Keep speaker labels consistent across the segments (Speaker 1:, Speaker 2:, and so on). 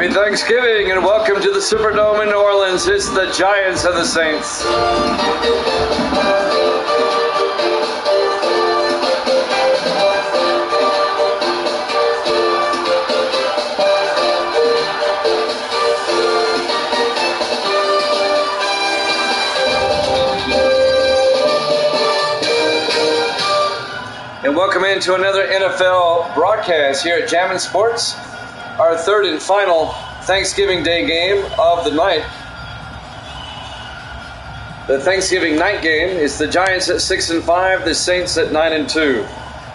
Speaker 1: Happy Thanksgiving and welcome to the Superdome in New Orleans. It's the Giants and the Saints. And welcome into another NFL broadcast here at Jammin' Sports, our third and final Thanksgiving Day game of the night. The Thanksgiving night game is the Giants at 6-5, the Saints at 9-2.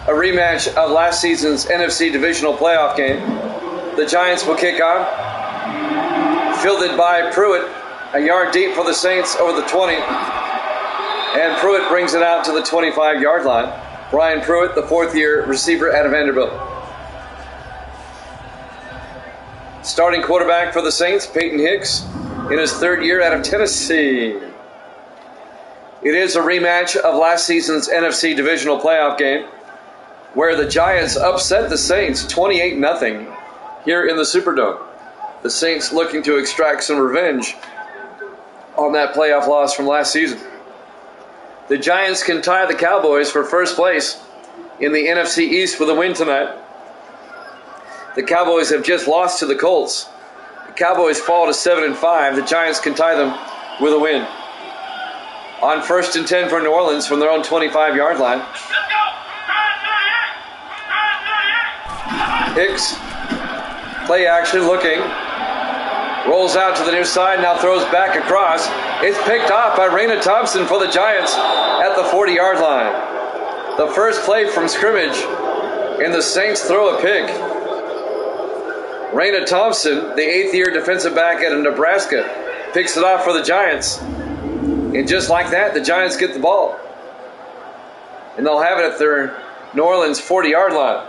Speaker 1: A rematch of last season's NFC divisional playoff game. The Giants will kick off, fielded by Pruitt, a yard deep for the Saints over the 20, and Pruitt brings it out to the 25-yard line. Brian Pruitt, the fourth-year receiver out of Vanderbilt. Starting quarterback for the Saints, Peyton Hicks, in his third year out of Tennessee. It is a rematch of last season's NFC divisional playoff game, where the Giants upset the Saints 28-0 here in the Superdome. The Saints looking to extract some revenge on that playoff loss from last season. The Giants can tie the Cowboys for first place in the NFC East with a win tonight. The Cowboys have just lost to the Colts. The Cowboys fall to 7-5. The Giants can tie them with a win. On 1st and 10 for New Orleans from their own 25-yard line. Hicks, play action, looking. Rolls out to the near side, now throws back across. It's picked off by Raina Thompson for the Giants at the 40-yard line. The first play from scrimmage, and the Saints throw a pick. Raina Thompson, the 8th-year defensive back out of Nebraska, picks it off for the Giants. And just like that, the Giants get the ball. And they'll have it at their New Orleans 40-yard line.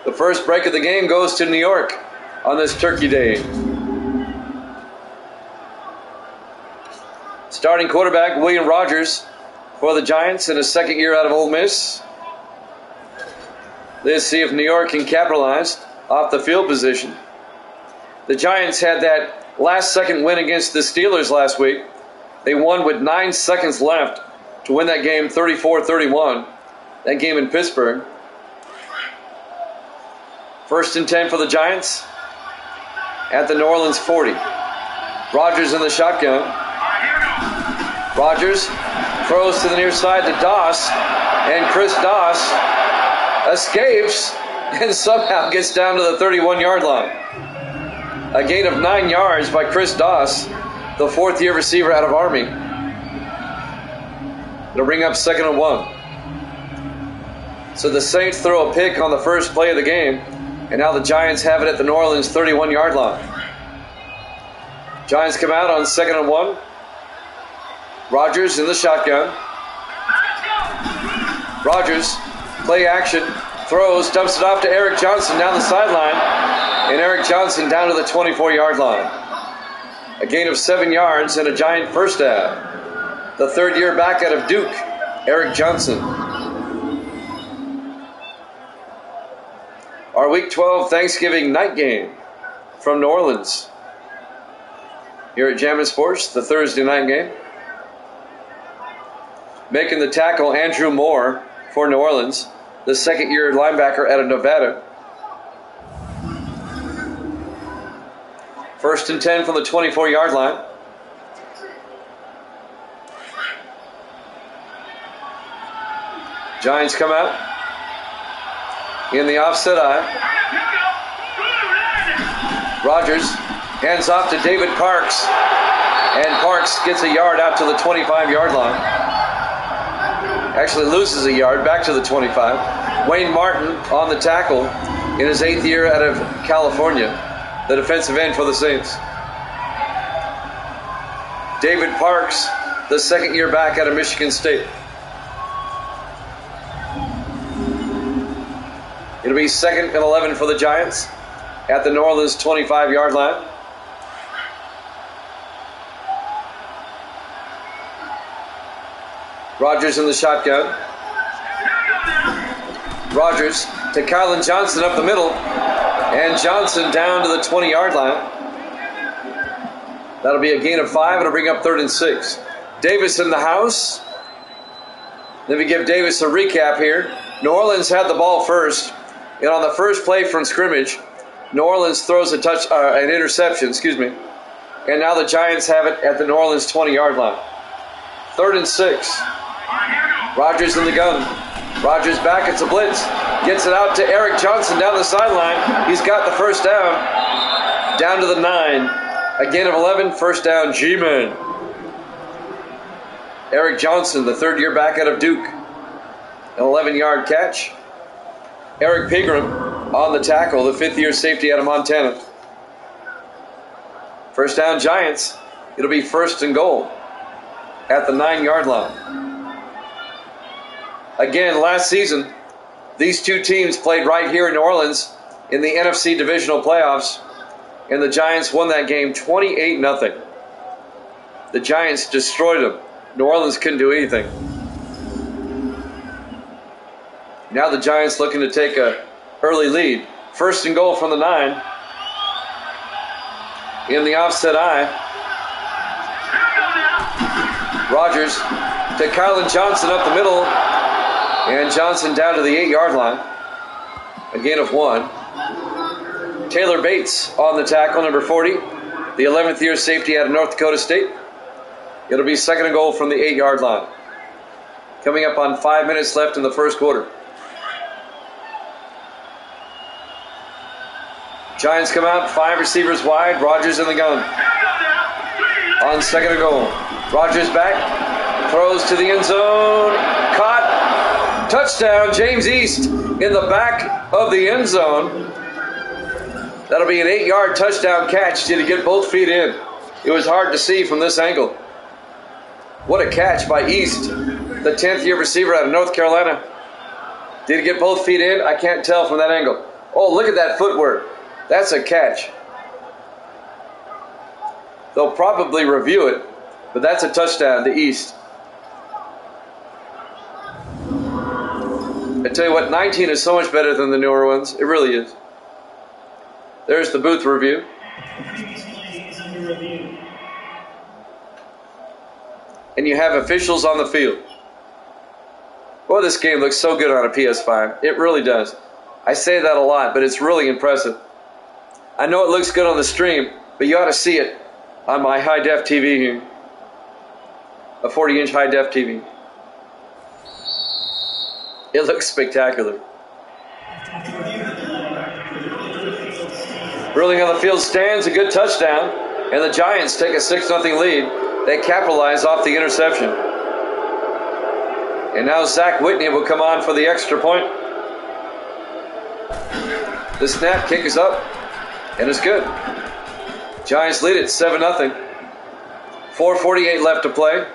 Speaker 1: The first break of the game goes to New York on this Turkey Day. Starting quarterback William Rogers for the Giants in his second year out of Ole Miss. Let's see if New York can capitalize off the field position. The Giants had that last-second win against the Steelers last week. They won with 9 seconds left to win that game 34-31, that game in Pittsburgh. 1st and 10 for the Giants at the New Orleans 40. Rogers in the shotgun. Rogers throws to the near side to Doss, and Chris Doss escapes and somehow gets down to the 31-yard line. A gain of 9 yards by Chris Doss, the 4th-year receiver out of Army. It'll bring up 2nd and 1. So the Saints throw a pick on the first play of the game, and now the Giants have it at the New Orleans 31-yard line. Giants come out on 2nd and 1. Rogers in the shotgun. Rogers, play action, throws, dumps it off to Eric Johnson down the sideline, and Eric Johnson down to the 24-yard line. A gain of 7 yards and a Giant first down. The 3rd-year back out of Duke, Eric Johnson. Our Week 12 Thanksgiving night game from New Orleans. Here at Jammin' Sports, the Thursday night game. Making the tackle, Andrew Moore for New Orleans, the 2nd-year linebacker out of Nevada. 1st and 10 from the 24-yard line. Giants come out in the offset eye. Rogers hands off to David Parks, and Parks gets a yard out to the 25-yard line. Actually loses a yard back to the 25. Wayne Martin on the tackle in his 8th year out of California, the defensive end for the Saints. David Parks, the 2nd-year back out of Michigan State. It'll be 2nd and 11 for the Giants at the New Orleans 25-yard line. Rogers in the shotgun. Rogers to Kylan Johnson up the middle. And Johnson down to the 20-yard line. That'll be a gain of 5. It'll bring up 3rd and 6. Davis in the house. Let me give Davis a recap here. New Orleans had the ball first. And on the first play from scrimmage, New Orleans throws an interception, And now the Giants have it at the New Orleans 20-yard line. 3rd and 6. Rodgers in the gun. Rodgers back. It's a blitz. Gets it out to Eric Johnson down the sideline. He's got the first down. Down to the 9. A gain of 11. First down, G-Man. Eric Johnson, the third-year back out of Duke. An 11-yard catch. Eric Pigram on the tackle, the fifth-year safety out of Montana. First down, Giants. It'll be 1st and goal at the 9-yard line. Again, last season, these two teams played right here in New Orleans in the NFC Divisional Playoffs, and the Giants won that game 28-0. The Giants destroyed them. New Orleans couldn't do anything. Now the Giants looking to take an early lead. 1st and goal from the 9. In the offset eye. Rodgers to Kylan Johnson up the middle. And Johnson down to the 8-yard line. A gain of 1. Taylor Bates on the tackle, number 40. The 11th year safety out of North Dakota State. It'll be 2nd and goal from the 8-yard line. Coming up on 5 minutes left in the first quarter. Giants come out, 5 receivers wide. Rodgers in the gun. On 2nd and goal. Rodgers back. Throws to the end zone. Caught. Touchdown, James East in the back of the end zone. That'll be an 8-yard touchdown catch. Did he get both feet in? It was hard to see from this angle. What a catch by East, the 10th year receiver out of North Carolina. Did he get both feet in? I can't tell from that angle. Oh, look at that footwork. That's a catch. They'll probably review it, but that's a touchdown to East. I tell you what, 19 is so much better than the newer ones. It really is. There's the booth review. And you have officials on the field. Boy, this game looks so good on a PS5. It really does. I say that a lot, but it's really impressive. I know it looks good on the stream, but you ought to see it on my high-def TV here. A 40-inch high-def TV. It looks spectacular. Ruling on the field stands, a good touchdown, and the Giants take a 6-0 lead. They capitalize off the interception. And now Zach Whitney will come on for the extra point. The snap kick is up, and it's good. Giants lead it 7-0. 4:48 left to play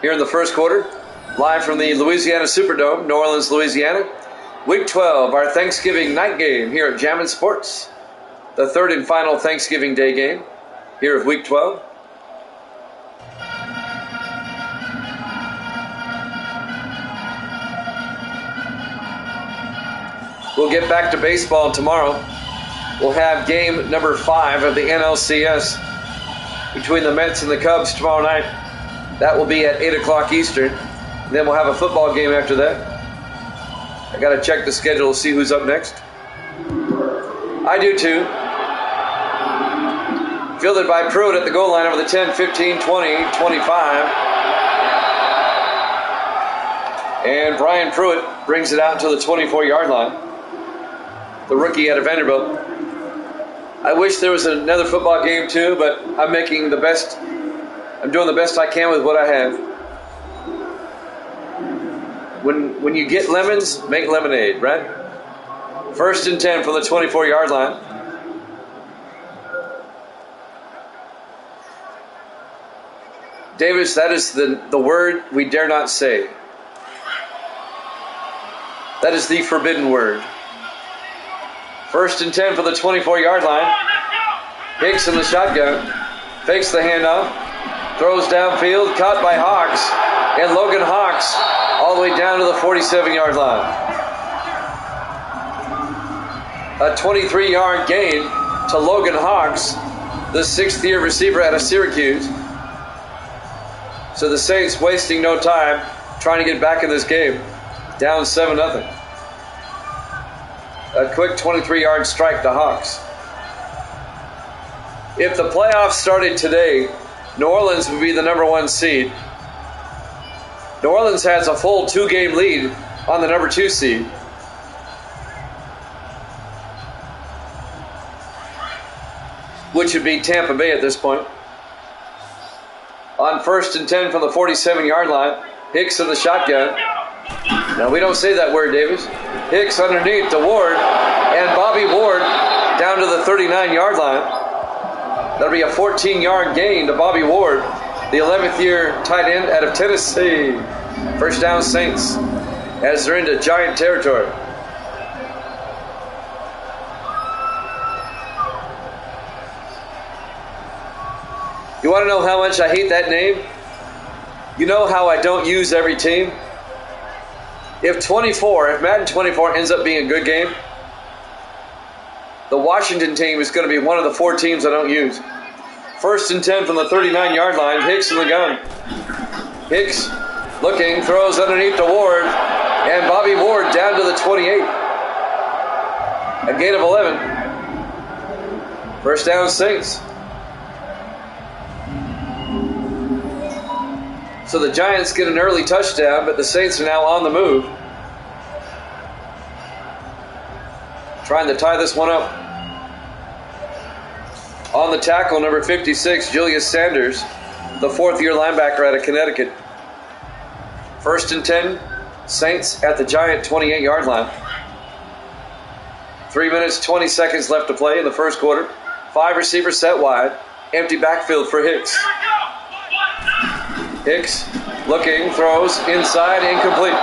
Speaker 1: here in the first quarter. Live from the Louisiana Superdome, New Orleans, Louisiana. Week 12, our Thanksgiving night game here at Jammin' Sports. The third and final Thanksgiving Day game here of Week 12. We'll get back to baseball tomorrow. We'll have game number 5 of the NLCS between the Mets and the Cubs tomorrow night. That will be at 8 o'clock Eastern. And then we'll have a football game after that. I got to check the schedule to see who's up next. I do too. Fielded by Pruitt at the goal line over the 10, 15, 20, 25. And Brian Pruitt brings it out to the 24-yard line. The rookie out of Vanderbilt. I wish there was another football game too, but I'm doing the best I can with what I have. When you get lemons, make lemonade, right? 1st and 10 from the 24-yard line. Davis, that is the word we dare not say. That is the forbidden word. 1st and 10 for the 24-yard line. Hicks in the shotgun. Fakes the handoff. Throws downfield. Caught by Hawks. And Logan Hawks all the way down to the 47-yard line. A 23-yard gain to Logan Hawks, the 6th-year receiver out of Syracuse. So the Saints wasting no time trying to get back in this game. Down 7-0. A quick 23-yard strike to Hawks. If the playoffs started today, New Orleans would be the number 1 seed. New Orleans has a full 2-game lead on the number 2 seed. Which would be Tampa Bay at this point. On 1st and 10 from the 47-yard line, Hicks in the shotgun. Now, we don't say that word, Davis. Hicks underneath to Ward, and Bobby Ward down to the 39-yard line. That'll be a 14-yard gain to Bobby Ward, the 11th-year tight end out of Tennessee. First down, Saints, as they're into Giant territory. You want to know how much I hate that name? You know how I don't use every team? If Madden 24 ends up being a good game, the Washington team is going to be one of the 4 teams I don't use. 1st and 10 from the 39-yard line, Hicks in the gun. Hicks looking, throws underneath to Ward, and Bobby Ward down to the 28. A gain of 11. First down, Saints. So the Giants get an early touchdown, but the Saints are now on the move. Trying to tie this one up. On the tackle, number 56, Julius Sanders, the 4th-year linebacker out of Connecticut. 1st and 10, Saints at the Giant 28-yard line. 3 minutes, 20 seconds left to play in the first quarter. 5 receivers set wide. Empty backfield for Hicks. Hicks looking, throws inside, incomplete.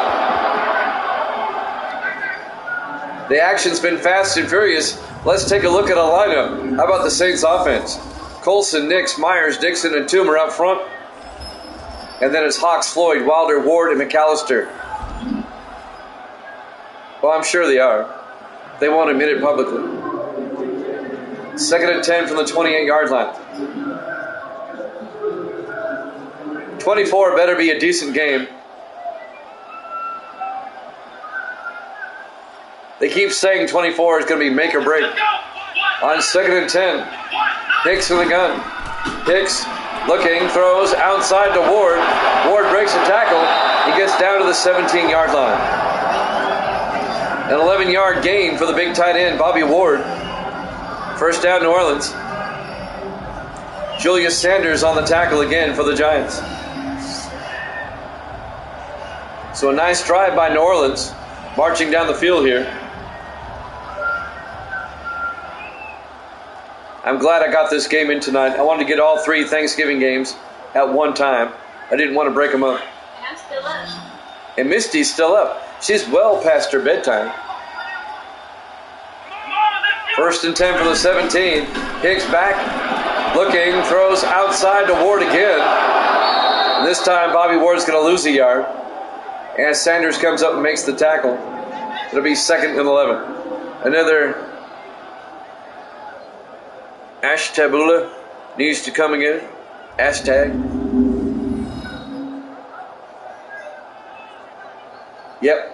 Speaker 1: The action's been fast and furious. Let's take a look at a lineup. How about the Saints offense? Colson, Nix, Myers, Dixon, and Toomer up front. And then it's Hawks, Floyd, Wilder, Ward, and McAllister. Well, I'm sure they are. They won't admit it publicly. 2nd and 10 from the 28-yard line. 24 better be a decent game. They keep saying 24 is going to be make or break. On 2nd and 10, Hicks in the gun. Hicks looking, throws outside to Ward. Ward breaks a tackle. He gets down to the 17-yard line. An 11-yard gain for the big tight end, Bobby Ward. First down, New Orleans. Julius Sanders on the tackle again for the Giants. So a nice drive by New Orleans, marching down the field here. I'm glad I got this game in tonight. I wanted to get all 3 Thanksgiving games at one time. I didn't want to break them up.
Speaker 2: And I'm still up.
Speaker 1: And Misty's still up. She's well past her bedtime. 1st and 10 from the 17. Hicks back, looking, throws outside to Ward again. And this time Bobby Ward's going to lose a yard. And Sanders comes up and makes the tackle. It'll be 2nd and 11. Another Ashtabula needs to come again. Hashtag. Yep.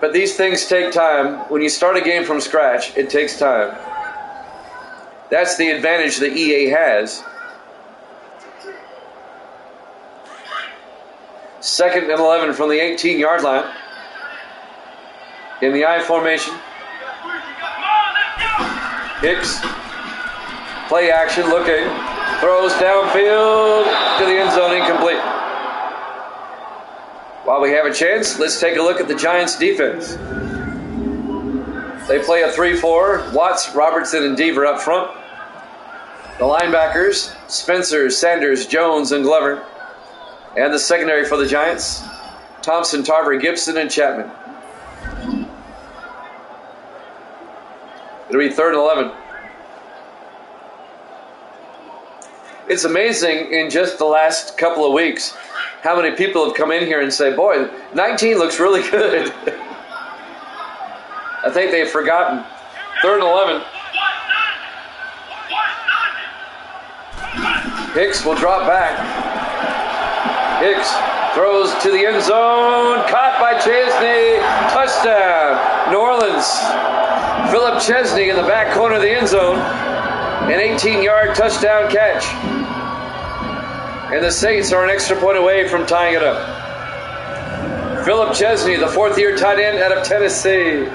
Speaker 1: But these things take time. When you start a game from scratch, it takes time. That's the advantage that EA has. 2nd and 11 from the 18-yard line. In the I formation. Hicks. Play action, looking. Throws downfield to the end zone, incomplete. While we have a chance, let's take a look at the Giants' defense. They play a 3-4. Watts, Robertson, and Deaver up front. The linebackers, Spencer, Sanders, Jones, and Glover. And the secondary for the Giants, Thompson, Tarver, Gibson, and Chapman. It'll be 3rd and 11. It's amazing in just the last couple of weeks how many people have come in here and say, boy, 19 looks really good. I think they've forgotten. 3rd and 11. Hicks will drop back. Hicks throws to the end zone. Caught by Chesney. Touchdown. New Orleans. Philip Chesney in the back corner of the end zone. An 18-yard touchdown catch. And the Saints are an extra point away from tying it up. Philip Chesney, the 4th-year tight end out of Tennessee.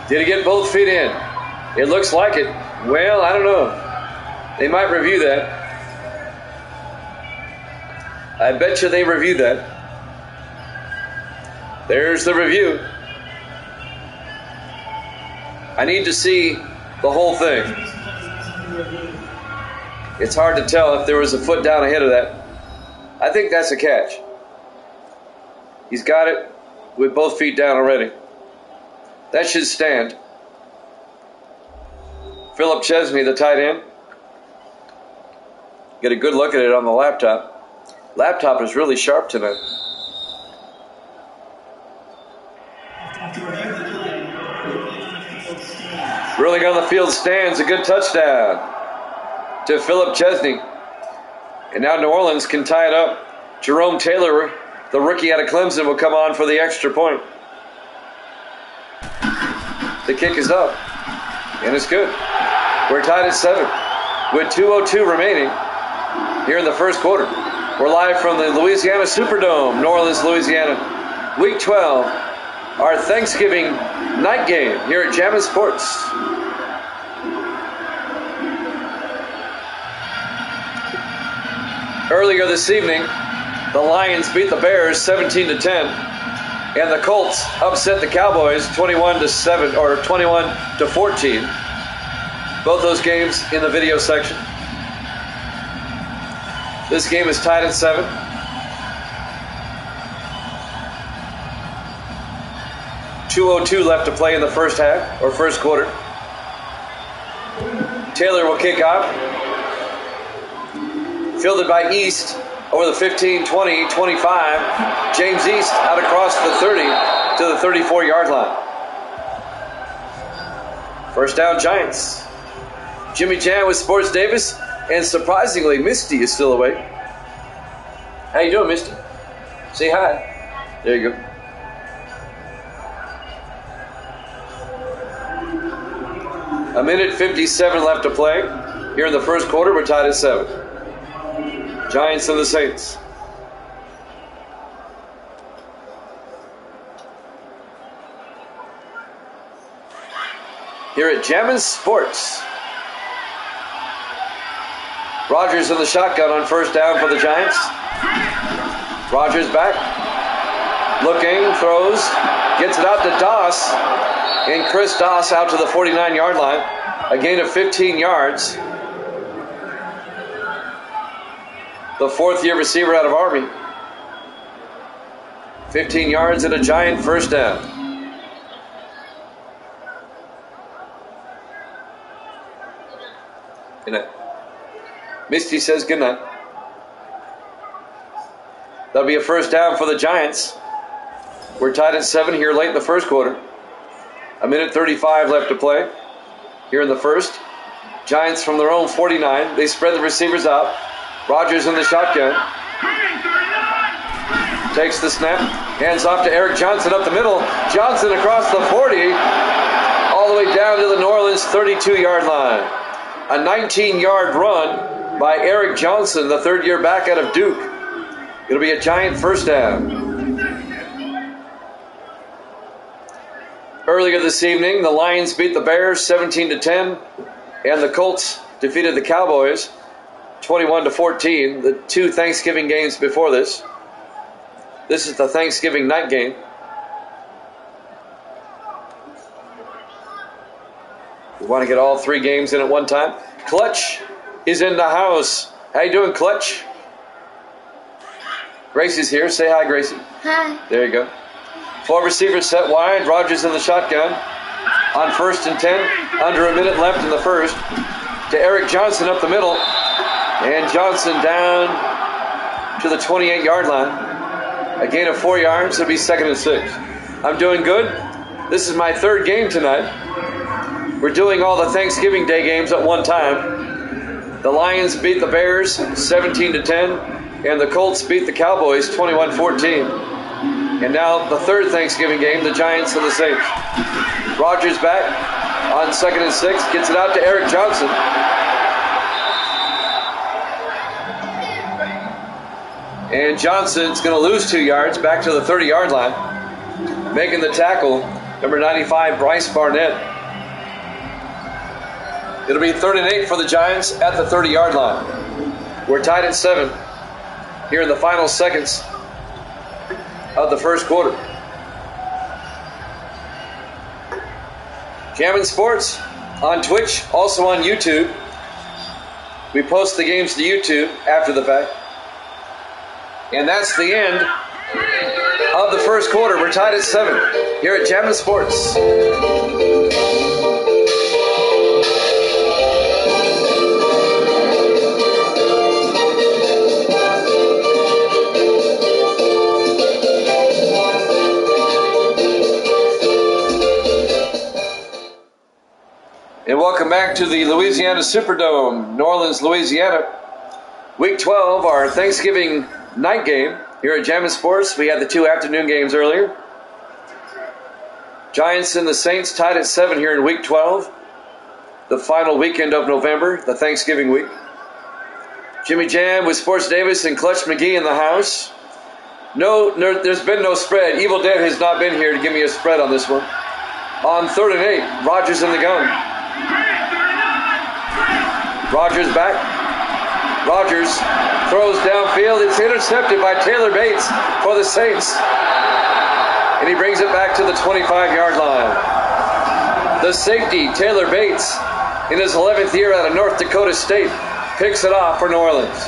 Speaker 1: Did he get both feet in? It looks like it. Well, I don't know. They might review that. I bet you they reviewed that. There's the review. I need to see the whole thing. It's hard to tell if there was a foot down ahead of that. I think that's a catch. He's got it with both feet down already. That should stand. Philip Chesney, the tight end. Get a good look at it on the laptop. Laptop is really sharp tonight. Ruling on the field stands, a good touchdown to Philip Chesney. And now New Orleans can tie it up. Jerome Taylor, the rookie out of Clemson, will come on for the extra point. The kick is up, and it's good. We're tied at 7 with 2:02 remaining here in the first quarter. We're live from the Louisiana Superdome, New Orleans, Louisiana. Week 12, our Thanksgiving night game here at Jammin' Sports. Earlier this evening, the Lions beat the Bears 17-10, and the Colts upset the Cowboys 21-7 or 21-14. Both those games in the video section. This game is tied at 7. .202 left to play in the first half or first quarter. Taylor will kick off. Fielded by East over the 15, 20, 25. James East out across the 30 to the 34-yard line. First down, Giants. Jimmy Jan with Sports Davis, and surprisingly, Misty is still awake. How you doing, Misty? Say hi. There you go. A minute 57 left to play. Here in the first quarter, we're tied at 7. Giants and the Saints. Here at Jammin' Sports. Rodgers in the shotgun on first down for the Giants. Rodgers back. Looking, throws, gets it out to Doss. And Chris Doss out to the 49-yard line. A gain of 15 yards. The 4th-year receiver out of Army. 15 yards and a Giant first down. Good night. Misty says good night. That'll be a first down for the Giants. We're tied at 7 here late in the first quarter. A minute 35 left to play here in the first. Giants from their own 49. They spread the receivers out. Rodgers in the shotgun. Takes the snap. Hands off to Eric Johnson up the middle. Johnson across the 40. All the way down to the New Orleans 32-yard line. A 19-yard run by Eric Johnson, the 3rd-year back out of Duke. It'll be a Giant first down. Earlier this evening, the Lions beat the Bears 17-10, and the Colts defeated the Cowboys 21-14, the 2 Thanksgiving games before this. This is the Thanksgiving night game. We want to get all 3 games in at one time. Clutch is in the house. How you doing, Clutch? Gracie's here. Say hi, Gracie.
Speaker 2: Hi.
Speaker 1: There you go. 4 receivers set wide. Rodgers in the shotgun. On 1st and 10. Under a minute left in the first. To Eric Johnson up the middle. And Johnson down to the 28-yard line. A gain of 4 yards. It'll be 2nd and 6. I'm doing good. This is my third game tonight. We're doing all the Thanksgiving Day games at one time. The Lions beat the Bears 17-10, and the Colts beat the Cowboys 21-14. And now the third Thanksgiving game, the Giants and the Saints. Rodgers back on 2nd and 6, gets it out to Eric Johnson. And Johnson's going to lose 2 yards back to the 30-yard line. Making the tackle, number 95, Bryce Barnett. It'll be 3rd and 8 for the Giants at the 30-yard line. We're tied at 7 here in the final seconds of the first quarter. Jammin' Sports on Twitch, also on YouTube. We post the games to YouTube after the fact. And that's the end of the first quarter. We're tied at 7 here at Jammin' Sports. And welcome back to the Louisiana Superdome, New Orleans, Louisiana. Week 12, our Thanksgiving night game here at Jammin' Sports. We had the 2 afternoon games earlier. Giants and the Saints tied at 7 here in Week 12. The final weekend of November, the Thanksgiving week. Jimmy Jam with Sports Davis and Clutch McGee in the house. No, there's been no spread. Evil Dead has not been here to give me a spread on this one. On 3rd and 8, Rodgers in the gun. Rodgers back. Rodgers throws downfield. It's intercepted by Taylor Bates for the Saints. And he brings it back to the 25-yard line. The safety, Taylor Bates, in his 11th year out of North Dakota State, picks it off for New Orleans.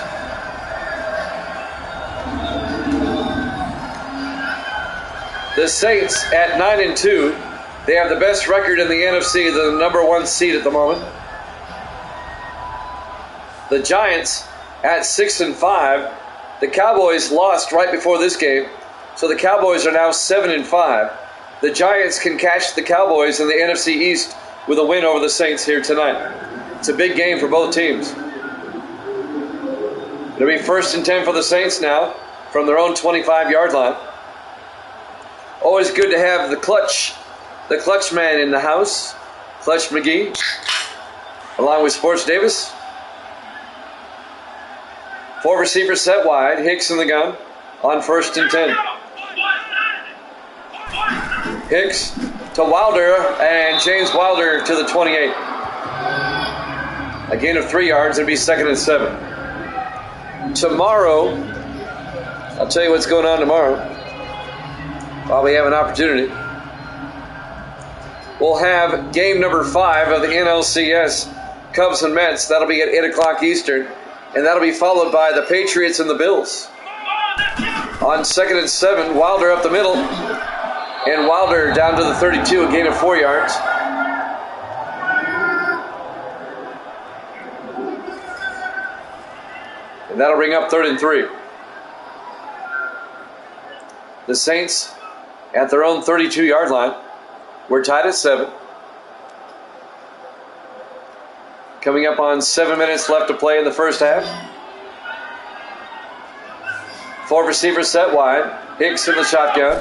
Speaker 1: The Saints at 9-2. They have the best record in the NFC, the number 1 seed at the moment. The Giants at 6-5. The Cowboys lost right before this game, so the Cowboys are now 7-5. The Giants can catch the Cowboys in the NFC East with a win over the Saints here tonight. It's a big game for both teams. It'll be 1st and 10 for the Saints now from their own 25-yard line. Always good to have the clutch man in the house, Clutch McGee, along with Sports Davis. 4 receivers set wide. Hicks in the gun on 1st and 10. Hicks to Wilder, and James Wilder to the 28. A gain of 3 yards. It'll be 2nd and 7. Tomorrow, I'll tell you what's going on tomorrow. While we have an opportunity, we'll have game number 5 of the NLCS, Cubs and Mets. That'll be at 8 o'clock Eastern. And that'll be followed by the Patriots and the Bills. On 2nd and 7, Wilder up the middle. And Wilder down to the 32, a gain of 4 yards. And that'll bring up 3rd and 3. The Saints at their own 32-yard line. We're tied at 7. Coming up on 7 minutes left to play in the first half. 4 receivers set wide. Hicks in the shotgun.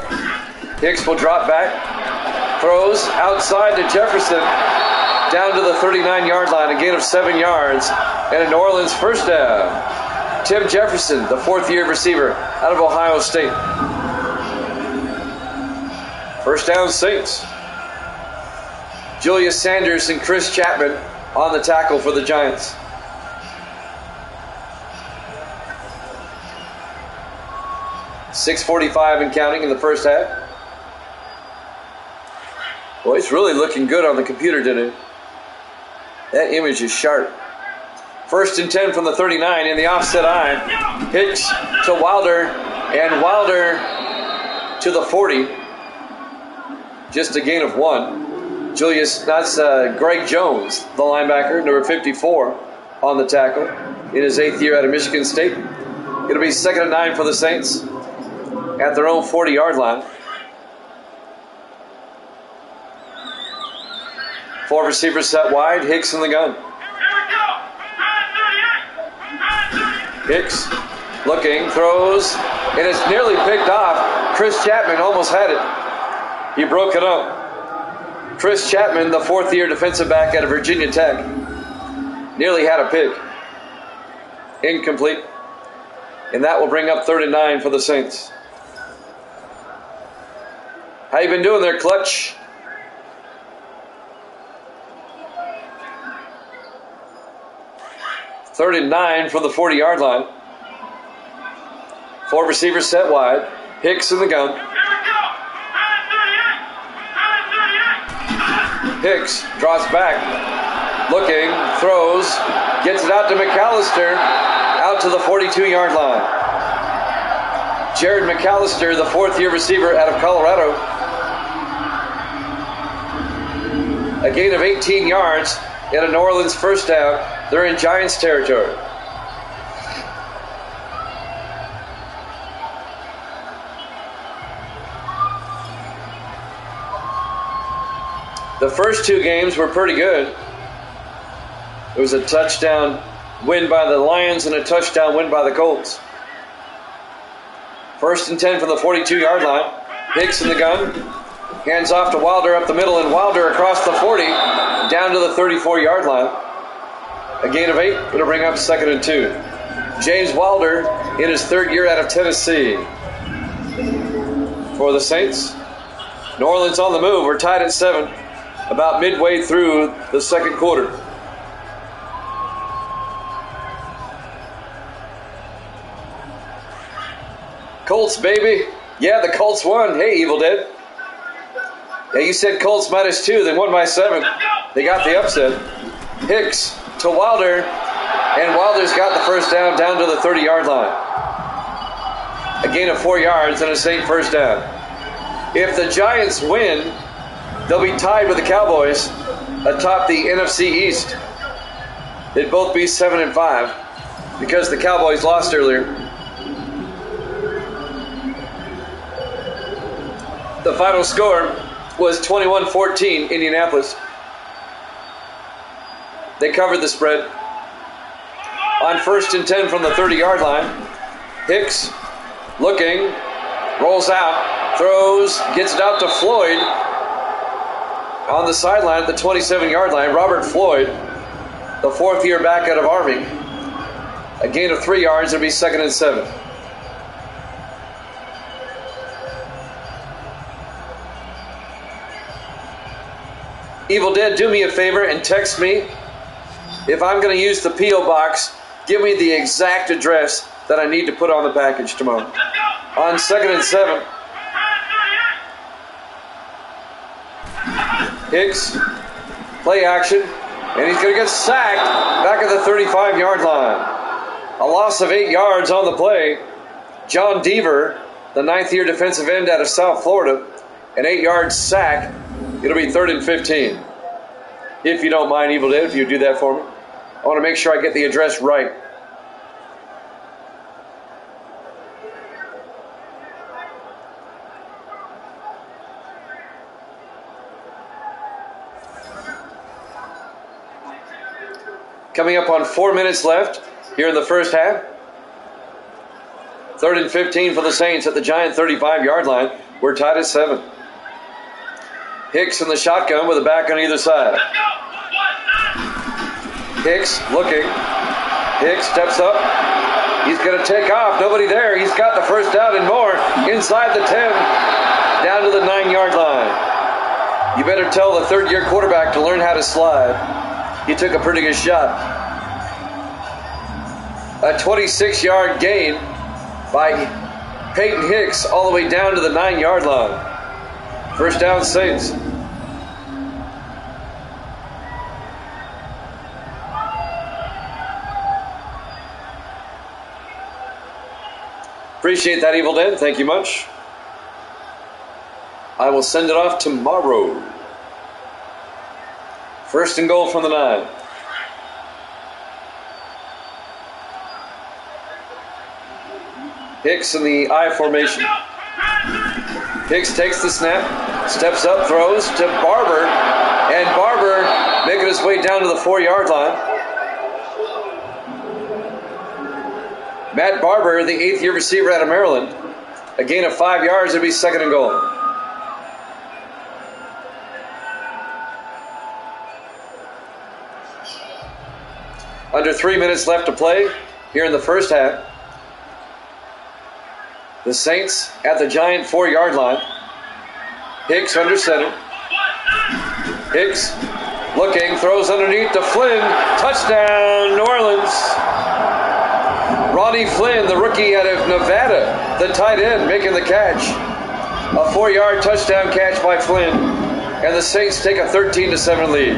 Speaker 1: Hicks will drop back. Throws outside to Jefferson. Down to the 39-yard line. A gain of 7 yards. And a New Orleans first down. Tim Jefferson, the 4th-year receiver out of Ohio State. First down, Saints. Julius Sanders and Chris Chapman on the tackle for the Giants. .6:45 and counting in the first half. Boy, it's really looking good on the computer today. That image is sharp. 1st and 10 from the 39 in the offset eye. Hicks to Wilder, and Wilder to the 40. Just a gain of 1. That's Greg Jones, the linebacker, number 54, on the tackle in his 8th year out of Michigan State. It'll be 2nd and 9 for the Saints at their own 40-yard line. 4 receivers set wide. Hicks in the gun. Hicks looking, throws, and it's nearly picked off. Chris Chapman almost had it. He broke it up. Chris Chapman, the 4th-year defensive back out of Virginia Tech, nearly had a pick. Incomplete. And that will bring up 3rd and 9 for the Saints. How you been doing there, Clutch? Third and 9 from the 40-yard line. 4 receivers set wide. Hicks in the gun. Hicks draws back. Looking, throws, gets it out to McAllister, out to the 42-yard line. Jared McAllister, the 4th-year receiver out of Colorado. A gain of 18 yards and a New Orleans first down. They're in Giants territory. The first 2 games were pretty good. It was a touchdown win by the Lions and a touchdown win by the Colts. 1st and 10 from the 42-yard line. Hicks in the gun. Hands off to Wilder up the middle, and Wilder across the 40 down to the 34-yard line. A gain of 8. It'll bring up 2nd and 2. James Wilder in his 3rd year out of Tennessee. For the Saints, New Orleans on the move. We're tied at 7, about midway through the 2nd quarter. Colts, baby. Yeah, the Colts won. Hey, Evil Dead. Yeah, you said Colts -2. They won by 7. They got the upset. Hicks to Wilder, and Wilder's got the first down to the 30-yard line. A gain of 4 yards and a Saint first down. If the Giants win, they'll be tied with the Cowboys atop the NFC East. They'd both be 7 and 5 because the Cowboys lost earlier. The final score was 21-14 Indianapolis. They covered the spread. On 1st and 10 from the 30-yard line, Hicks looking, rolls out, throws, gets it out to Floyd on the sideline at the 27-yard line. Robert Floyd, the 4th-year back out of Army. A gain of 3 yards. It'll be 2nd and 7. Evil Dead, do me a favor and text me. If I'm going to use the P.O. box, give me the exact address that I need to put on the package tomorrow. On 2nd and 7. Hicks, play action, and he's going to get sacked back at the 35-yard line. A loss of 8 yards on the play. John Deaver, the 9th-year defensive end out of South Florida, an 8-yard sack. It'll be 3rd and 15. If you don't mind, Evil Dead, if you do that for me. I want to make sure I get the address right. Coming up on 4 minutes left here in the first half. 3rd and 15 for the Saints at the Giant 35-yard line. We're tied at 7. Hicks in the shotgun with a back on either side. Hicks looking. Hicks steps up. He's going to take off. Nobody there. He's got the first down and more. Inside the 10. Down to the 9-yard line. You better tell the 3rd-year quarterback to learn how to slide. He took a pretty good shot. A 26-yard gain by Peyton Hicks all the way down to the 9-yard line. First down, Saints. Appreciate that, Evil Dead. Thank you much. I will send it off tomorrow. 1st and goal from the 9. Hicks in the I formation. Hicks takes the snap, steps up, throws to Barber, And Barber making his way down to the 4-yard line. Matt Barber, the 8th-year receiver out of Maryland. A gain of 5 yards, it'll be 2nd and goal. Under 3 minutes left to play here in the first half. The Saints at the Giant 4-yard line. Hicks under center. Hicks looking, throws underneath to Flynn. Touchdown, New Orleans. Ronnie Flynn, the rookie out of Nevada, the tight end, making the catch. A 4-yard touchdown catch by Flynn. And the Saints take a 13-7 lead.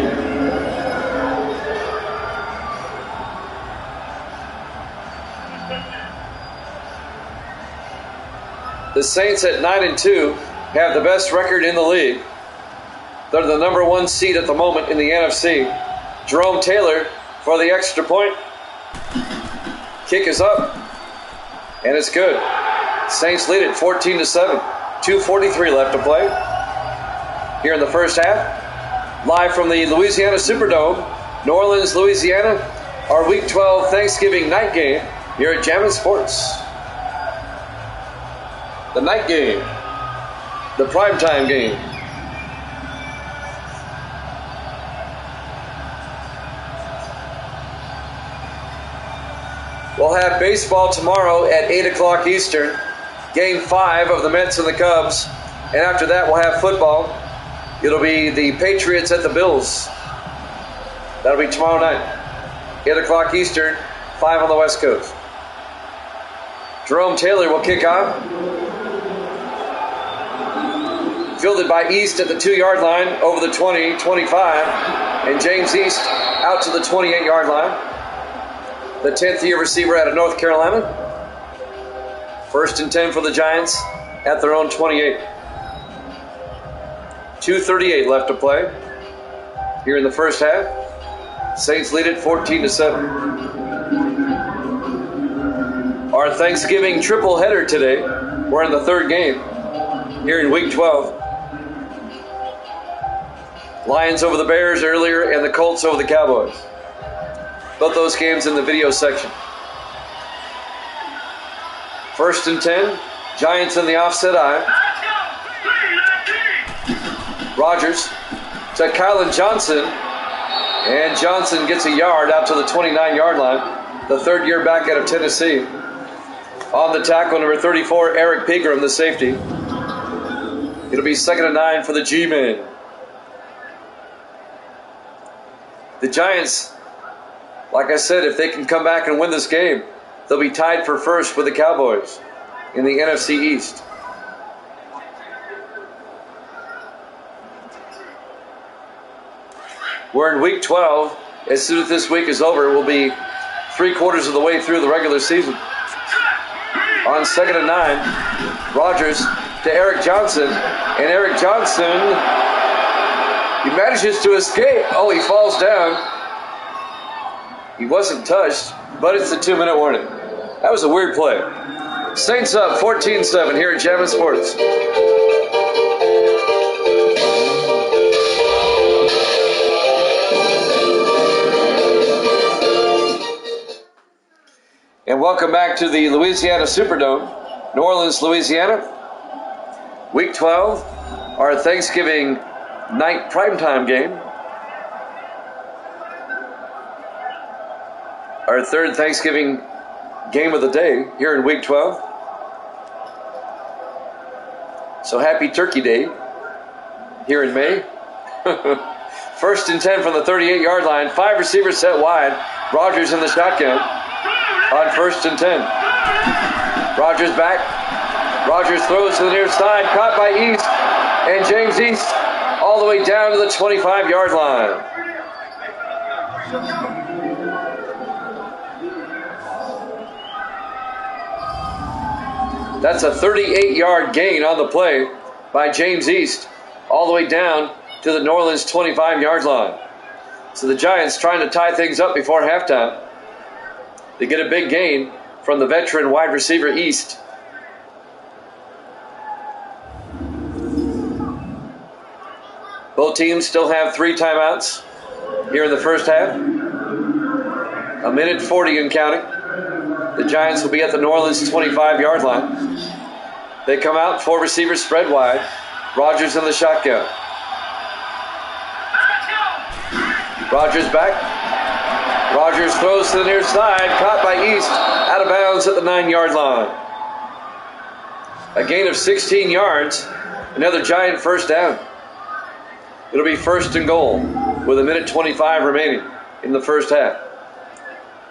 Speaker 1: The Saints at 9-2 have the best record in the league. They're the number 1 seed at the moment in the NFC. Jerome Taylor for the extra point. Kick is up, and it's good. Saints lead it 14-7. 2:43 left to play here in the first half. Live from the Louisiana Superdome, New Orleans, Louisiana, our Week 12 Thanksgiving night game here at Jammin' Sports. The night game, the primetime game. We'll have baseball tomorrow at 8 o'clock Eastern. Game 5 of the Mets and the Cubs. And after that, we'll have football. It'll be the Patriots at the Bills. That'll be tomorrow night. 8 o'clock Eastern, 5 on the West Coast. Jerome Taylor will kick off. Fielded by East at the 2-yard line, over the 20, 25. And James East out to the 28-yard line. The 10th-year receiver out of North Carolina. 1st and 10 for the Giants at their own 28. 2:38 left to play here in the first half. Saints lead it 14-7. Our Thanksgiving triple header today. We're in the 3rd game here in Week 12. Lions over the Bears earlier and the Colts over the Cowboys. Both those games in the video section. 1st and 10. Giants in the offset eye. Rodgers to Kylan Johnson. And Johnson gets a yard out to the 29-yard line. The 3rd-year back out of Tennessee. On the tackle, number 34, Eric Pegram, the safety. It'll be 2nd and 9 for the G-Men. The Giants, like I said, if they can come back and win this game, they'll be tied for first with the Cowboys in the NFC East. We're in Week 12. As soon as this week is over, we'll be 3/4 of the way through the regular season. On 2nd and 9, Rodgers to Eric Johnson. And Eric Johnson, he manages to escape. Oh, he falls down. He wasn't touched, but it's a 2-minute warning. That was a weird play. Saints up 14-7 here at Jammin' Sports. And welcome back to the Louisiana Superdome, New Orleans, Louisiana. Week 12, our Thanksgiving night primetime game. Our 3rd Thanksgiving game of the day here in Week 12. So happy Turkey Day here in May. 1st and 10 from the 38-yard line. 5 receivers set wide. Rodgers in the shotgun on 1st and 10. Rodgers back. Rodgers throws to the near side. Caught by East. And James East all the way down to the 25-yard line. That's a 38-yard gain on the play by James East, all the way down to the New Orleans 25-yard line. So the Giants trying to tie things up before halftime. They get a big gain from the veteran wide receiver East. Both teams still have 3 timeouts here in the first half. 1:40 and counting. The Giants will be at the New Orleans 25-yard line. They come out, 4 receivers spread wide. Rodgers in the shotgun. Rodgers back. Rodgers throws to the near side, caught by East, out of bounds at the 9-yard line. A gain of 16 yards, another Giant first down. It'll be first and goal with 1:25 remaining in the first half.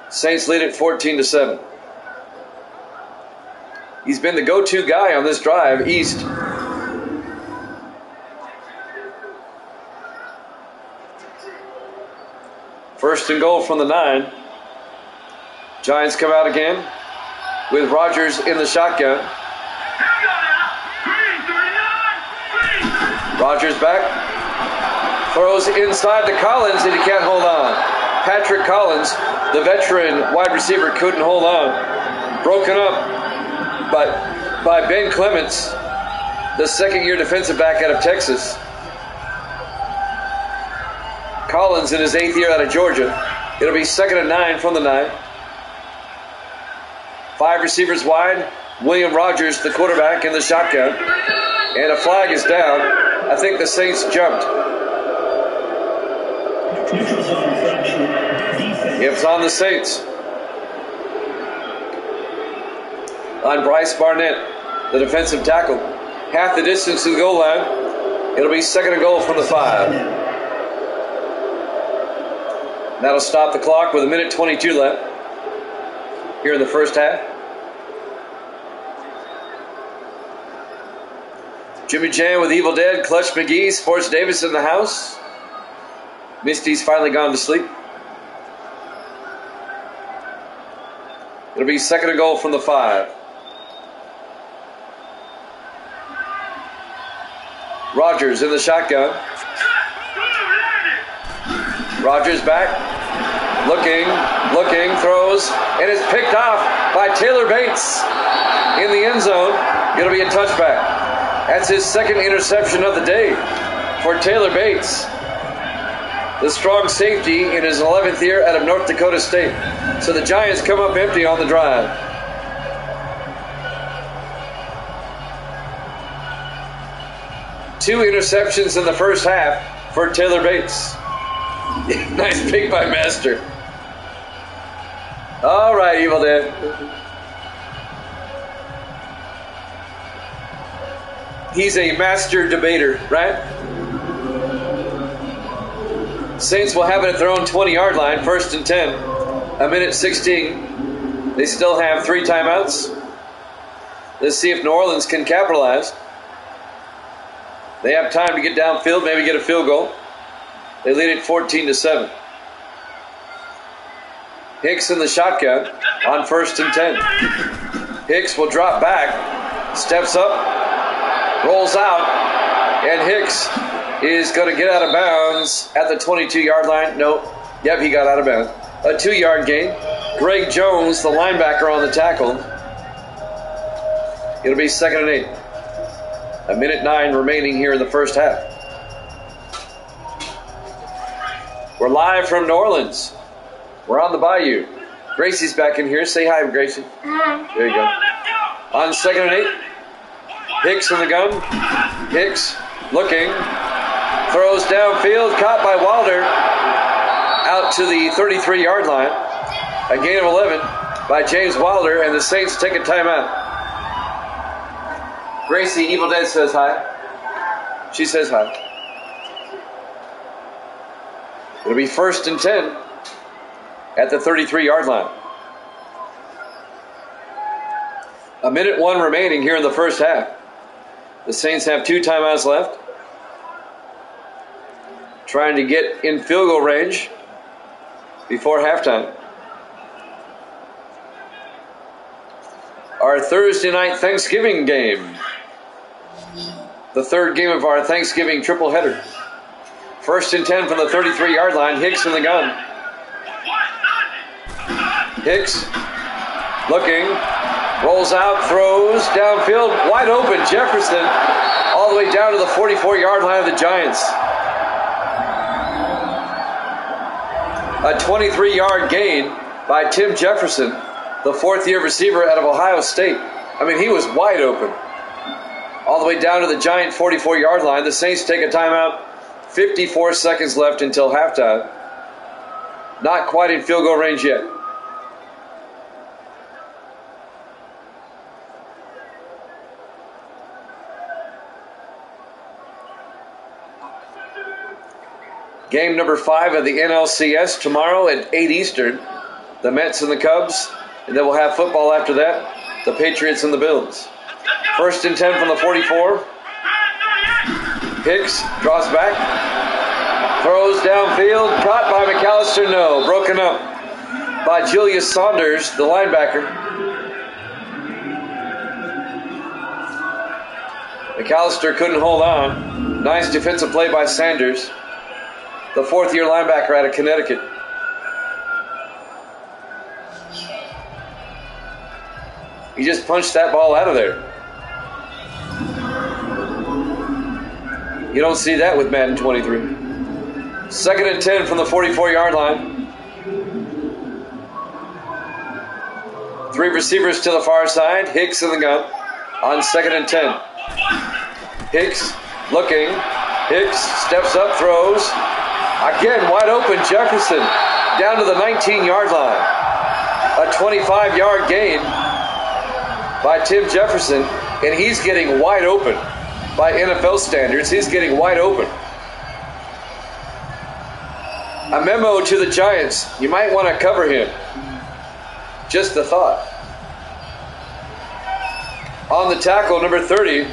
Speaker 1: Saints lead it 14-7. He's been the go-to guy on this drive, East. First and goal from the 9. Giants come out again with Rodgers in the shotgun. Rodgers back. Throws inside to Collins and he can't hold on. Patrick Collins, the veteran wide receiver, couldn't hold on. Broken up by Ben Clements, the second-year defensive back out of Texas. Collins in his 8th year out of Georgia. It'll be 2nd and 9 from the 9. 5 receivers wide. William Rodgers, the quarterback, in the shotgun. And a flag is down. I think the Saints jumped. It's on the Saints. On Bryce Barnett, the defensive tackle. Half the distance to the goal line. It'll be 2nd and goal from the 5. That'll stop the clock with 1:22 left here in the first half. Jimmy Jan with Evil Dead, Clutch McGee, Sports Davis in the house. Misty's finally gone to sleep. It'll be 2nd and goal from the 5. Rodgers in the shotgun. Rodgers back. Looking, throws, and is picked off by Taylor Bates in the end zone. It'll be a touchback. That's his 2nd interception of the day for Taylor Bates, the strong safety in his 11th year out of North Dakota State. So the Giants come up empty on the drive. Two interceptions in the first half for Taylor Bates. Nice pick by Master. All right, Evil Dead. He's a master debater, right? Saints will have it at their own 20-yard line, 1st and 10. 1:16. They still have 3 timeouts. Let's see if New Orleans can capitalize. They have time to get downfield, maybe get a field goal. They lead it 14-7. Hicks in the shotgun on 1st and 10. Hicks will drop back, steps up, rolls out, and Hicks is going to get out of bounds at the 22-yard line. Nope. Yep, he got out of bounds. A 2-yard gain. Greg Jones, the linebacker, on the tackle. It'll be 2nd and 8. 1:09 remaining here in the first half. We're live from New Orleans. We're on the Bayou. Gracie's back in here. Say hi, Gracie.
Speaker 2: Hi.
Speaker 1: There you go. On 2nd and 8. Hicks in the gun. Hicks looking. Throws downfield. Caught by Wilder. Out to the 33-yard line. A gain of 11 by James Wilder, and the Saints take a timeout. Gracie, Evil Dead, says hi. She says hi. It'll be 1st and 10 at the 33-yard line. 1:01 remaining here in the first half. The Saints have 2 timeouts left. Trying to get in field goal range before halftime. Our Thursday night Thanksgiving game. The 3rd game of our Thanksgiving triple header. 1st and 10 from the 33-yard line. Hicks in the gun. Hicks looking, rolls out, throws downfield, wide open. Jefferson all the way down to the 44-yard line of the Giants. A 23-yard gain by Tim Jefferson, the fourth-year receiver out of Ohio State. I mean, he was wide open. All the way down to the Giant 44-yard line. The Saints take a timeout. 54 seconds left until halftime. Not quite in field goal range yet. Game number 5 of the NLCS tomorrow at 8 Eastern. The Mets and the Cubs. And then we'll have football after that. The Patriots and the Bills. 1st and 10 from the 44. Hicks draws back. Throws downfield. Caught by McAllister. No. Broken up by Julius Saunders, the linebacker. McAllister couldn't hold on. Nice defensive play by Sanders, the fourth-year linebacker out of Connecticut. He just punched that ball out of there. You don't see that with Madden 23. 2nd and 10 from the 44-yard line. 3 receivers to the far side. Hicks in the gun on 2nd and 10. Hicks looking. Hicks steps up, throws. Again, wide open, Jefferson down to the 19-yard line. A 25-yard gain by Tim Jefferson, and he's getting wide open. By NFL standards, he's getting wide open. A memo to the Giants. You might want to cover him. Just a thought. On the tackle, number 30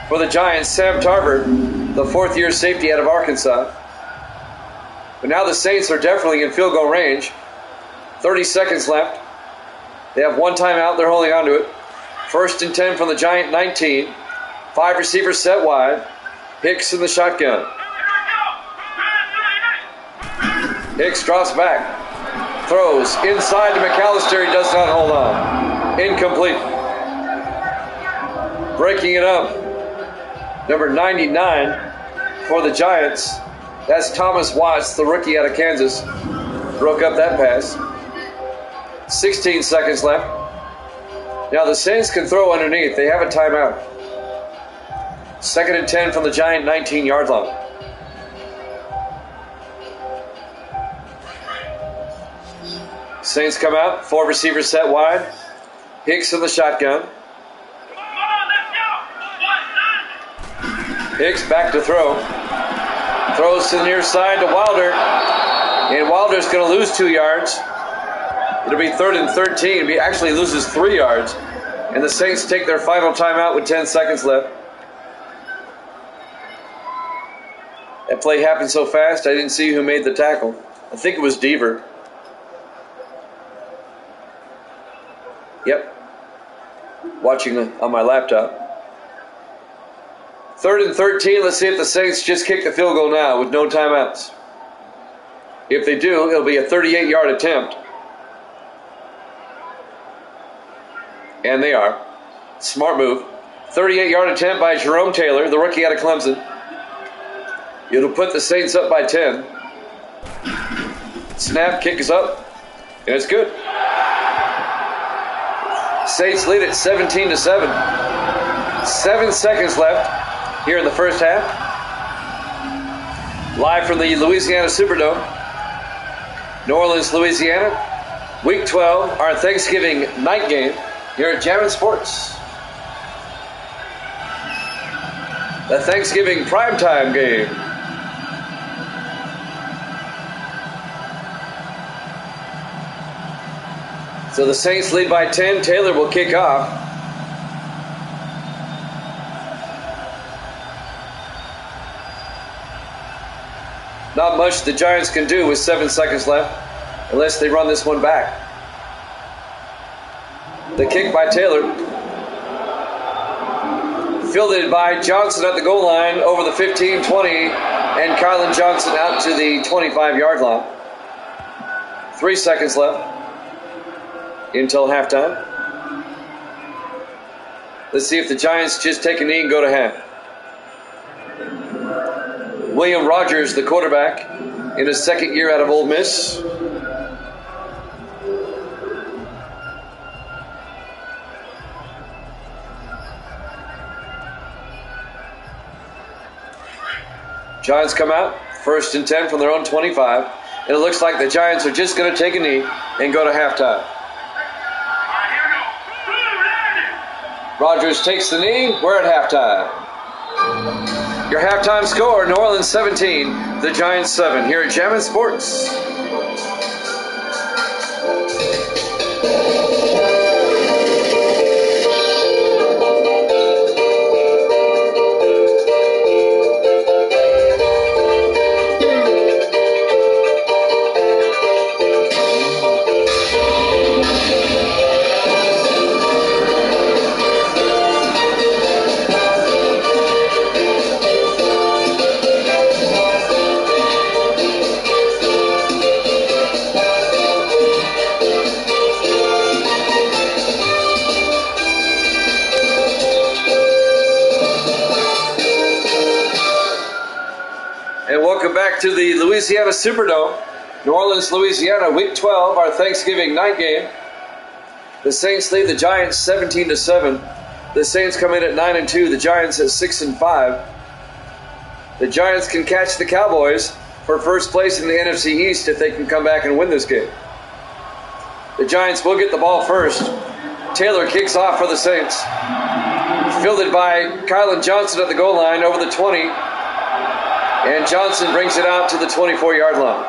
Speaker 1: for the Giants, Sam Tarver, the fourth-year safety out of Arkansas. But now the Saints are definitely in field goal range. 30 seconds left. They have one timeout. They're holding on to it. 1st and 10 from the Giant 19. 5 receivers set wide. Hicks in the shotgun. Hicks drops back. Throws inside to McAllister. He does not hold on. Incomplete. Breaking it up. Number 99 for the Giants. That's Thomas Watts, the rookie out of Kansas. Broke up that pass. 16 seconds left. Now the Saints can throw underneath. They have a timeout. 2nd and 10 from the Giant 19-yard line. Saints come out. 4 receivers set wide. Hicks in the shotgun. Hicks back to throw. Throws to the near side to Wilder. And Wilder's going to lose 2 yards. It'll be 3rd and 13. He actually loses 3 yards. And the Saints take their final timeout with 10 seconds left. That play happened so fast, I didn't see who made the tackle. I think it was Deaver. Yep. Watching on my laptop. 3rd and 13. Let's see if the Saints just kick the field goal now with no timeouts. If they do, it'll be a 38-yard attempt. And they are. Smart move. 38-yard attempt by Jerome Taylor, the rookie out of Clemson. It'll put the Saints up by 10. Snap, kick is up, and it's good. Saints lead at 17-7. 7 seconds left here in the first half. Live from the Louisiana Superdome, New Orleans, Louisiana. Week 12, our Thanksgiving night game here at Jammin' Sports. The Thanksgiving primetime game. So the Saints lead by 10. Taylor will kick off. Not much the Giants can do with 7 seconds left unless they run this one back. The kick by Taylor. Fielded by Johnson at the goal line over the 15-20, and Kylan Johnson out to the 25-yard line. 3 seconds left until halftime. Let's see if the Giants just take a knee and go to half. William Rogers, the quarterback, in his second year out of Ole Miss. Giants come out, 1st and 10 from their own 25. And it looks like the Giants are just going to take a knee and go to halftime. Rodgers takes the knee. We're at halftime. Your halftime score, New Orleans 17, the Giants 7. Here at Jammin' Sports. To the Louisiana Superdome, New Orleans, Louisiana, Week 12, our Thanksgiving night game. The Saints lead the Giants 17-7. The Saints come in at 9-2. The Giants at 6-5. The Giants can catch the Cowboys for first place in the NFC East if they can come back and win this game. The Giants will get the ball first. Taylor kicks off for the Saints. Fielded by Kylan Johnson at the goal line over the 20. And Johnson brings it out to the 24-yard line.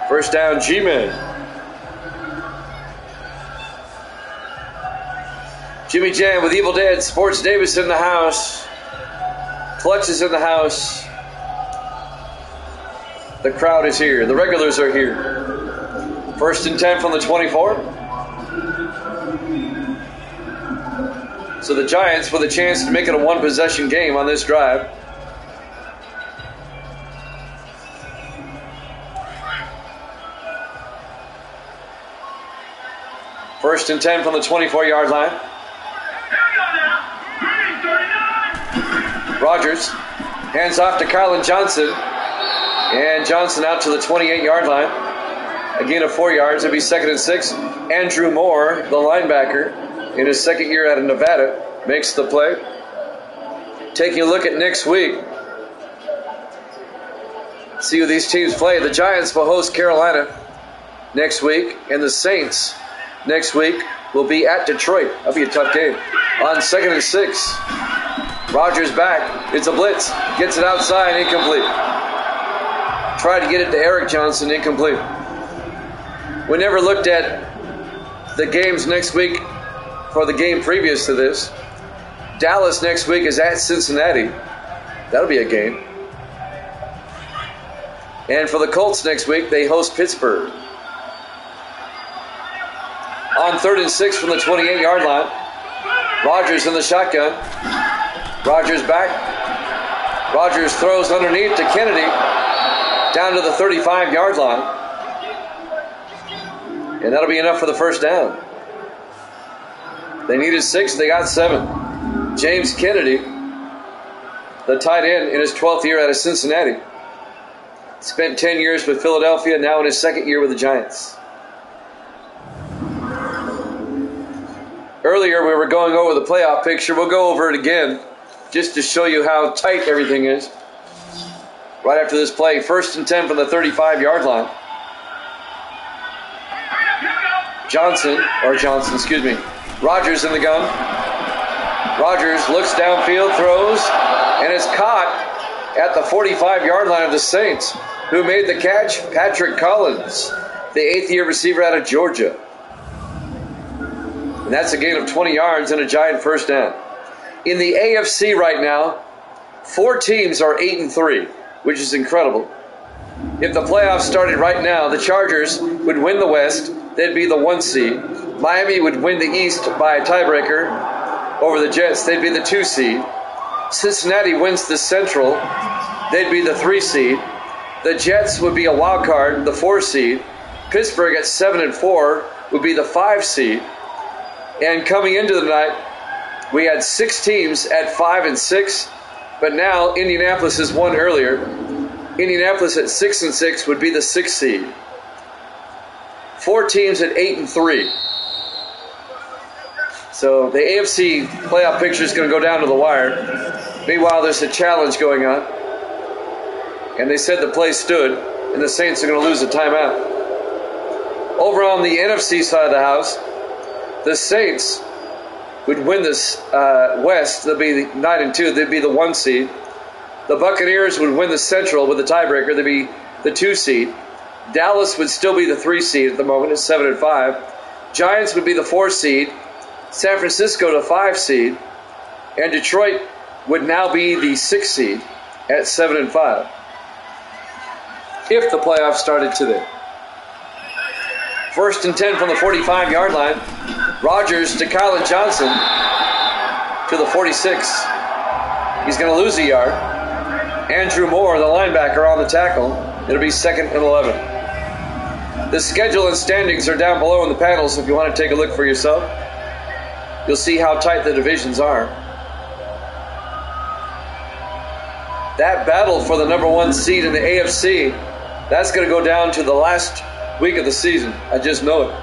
Speaker 1: First down, G-Man. Jimmy Jam with Evil Dead, Sports Davis in the house. Clutch is in the house. The crowd is here. The regulars are here. 1st and 10 from the 24. So the Giants with a chance to make it a one-possession game on this drive. First and 10 from the 24-yard line. Rodgers hands off to Kylan Johnson. And Johnson out to the 28-yard line. Again, of 4 yards. It'll be 2nd and 6. Andrew Moore, the linebacker, in his second year out of Nevada, makes the play. Taking a look at next week. See who these teams play. The Giants will host Carolina next week. And the Saints next week will be at Detroit. That'll be a tough game. On 2nd and 6. Rodgers back. It's a blitz. Gets it outside. Incomplete. Tried to get it to Eric Johnson. Incomplete. We never looked at the games next week for the game previous to this. Dallas next week is at Cincinnati. That'll be a game. And for the Colts next week, they host Pittsburgh. On 3rd and 6 from the 28-yard line. Rodgers in the shotgun. Rodgers back. Rodgers throws underneath to Kennedy. Down to the 35-yard line. And that'll be enough for the first down. They needed 6. They got 7. James Kennedy, the tight end in his 12th year out of Cincinnati. Spent 10 years with Philadelphia, now in his second year with the Giants. Earlier we were going over the playoff picture. We'll go over it again just to show you how tight everything is. Right after this play, 1st and 10 from the 35-yard line. Rodgers in the gun. Rodgers looks downfield, throws, and is caught at the 45-yard line of the Saints. Who made the catch? Patrick Collins, the 8th-year receiver out of Georgia. And that's a gain of 20 yards and a Giant first down. In the AFC right now, 4 teams are 8-3, which is incredible. If the playoffs started right now, the Chargers would win the West. They'd be the 1 seed. Miami would win the East by a tiebreaker over the Jets. They'd be the 2 seed. Cincinnati wins the Central. They'd be the 3 seed. The Jets would be a wild card, the 4 seed. Pittsburgh at 7-4 would be the 5 seed. And coming into the night, we had 6 teams at 5-6, but now Indianapolis is one earlier. Indianapolis at 6-6 would be the 6th seed. 4 teams at 8-3. So the AFC playoff picture is going to go down to the wire. Meanwhile, there's a challenge going on. And they said the play stood, and the Saints are going to lose a timeout. Over on the NFC side of the house, the Saints would win this West. They'll be 9-2. They'd be the 1 seed. The Buccaneers would win the Central with the tiebreaker. They'd be the 2 seed. Dallas would still be the 3 seed at the moment at 7-5. Giants would be the 4 seed. San Francisco the 5 seed. And Detroit would now be the 6 seed at 7-5. If the playoffs started today. 1st and 10 from the 45-yard line. Rodgers to Kylan Johnson to the 46. He's going to lose a yard. Andrew Moore, the linebacker, on the tackle. It'll be 2nd and 11. The schedule and standings are down below in the panels if you want to take a look for yourself. You'll see how tight the divisions are. That battle for the number 1 seed in the AFC, that's going to go down to the last week of the season. I just know it.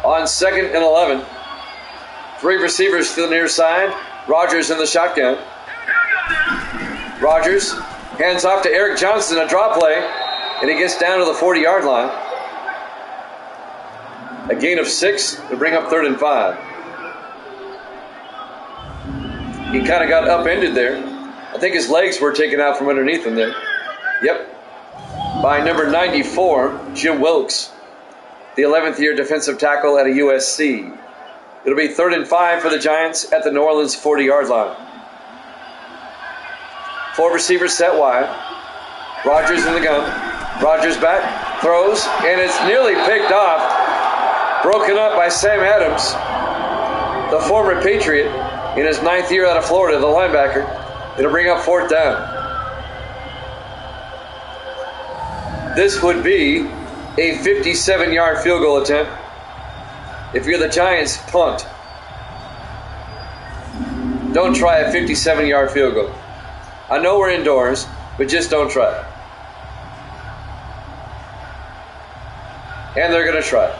Speaker 1: On 2nd and 11, 3 receivers to the near side. Rodgers in the shotgun. Rodgers hands off to Eric Johnson, a draw play, and he gets down to the 40-yard line. A gain of 6 to bring up 3rd and 5. He kind of got upended there. I think his legs were taken out from underneath him there. Yep. By number 94, Jim Wilkes, the 11th year defensive tackle at a USC. It'll be 3rd and 5 for the Giants at the New Orleans 40-yard line. 4 receivers set wide. Rodgers in the gun. Rodgers back, throws, and it's nearly picked off. Broken up by Sam Adams, the former Patriot, in his 9th year out of Florida, the linebacker. It'll bring up 4th down. This would be a 57-yard field goal attempt. If you're the Giants, punt. Don't try a 57-yard field goal. I know we're indoors, but just don't try it. And they're going to try it.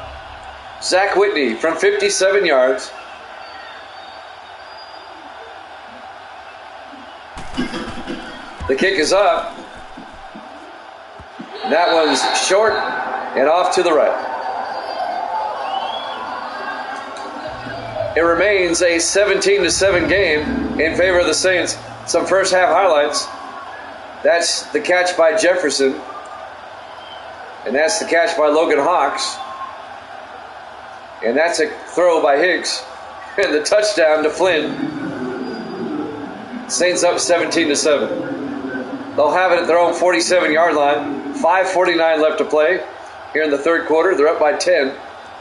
Speaker 1: Zach Whitney from 57 yards. The kick is up. That one's short and off to the right. It remains a 17-7 game in favor of the Saints. Some first half highlights. That's the catch by Jefferson. And that's the catch by Logan Hawks. And that's a throw by Hicks. And the touchdown to Flynn. Saints up 17-7. They'll have it at their own 47-yard line. 5:49 left to play here in the 3rd quarter. They're up by 10.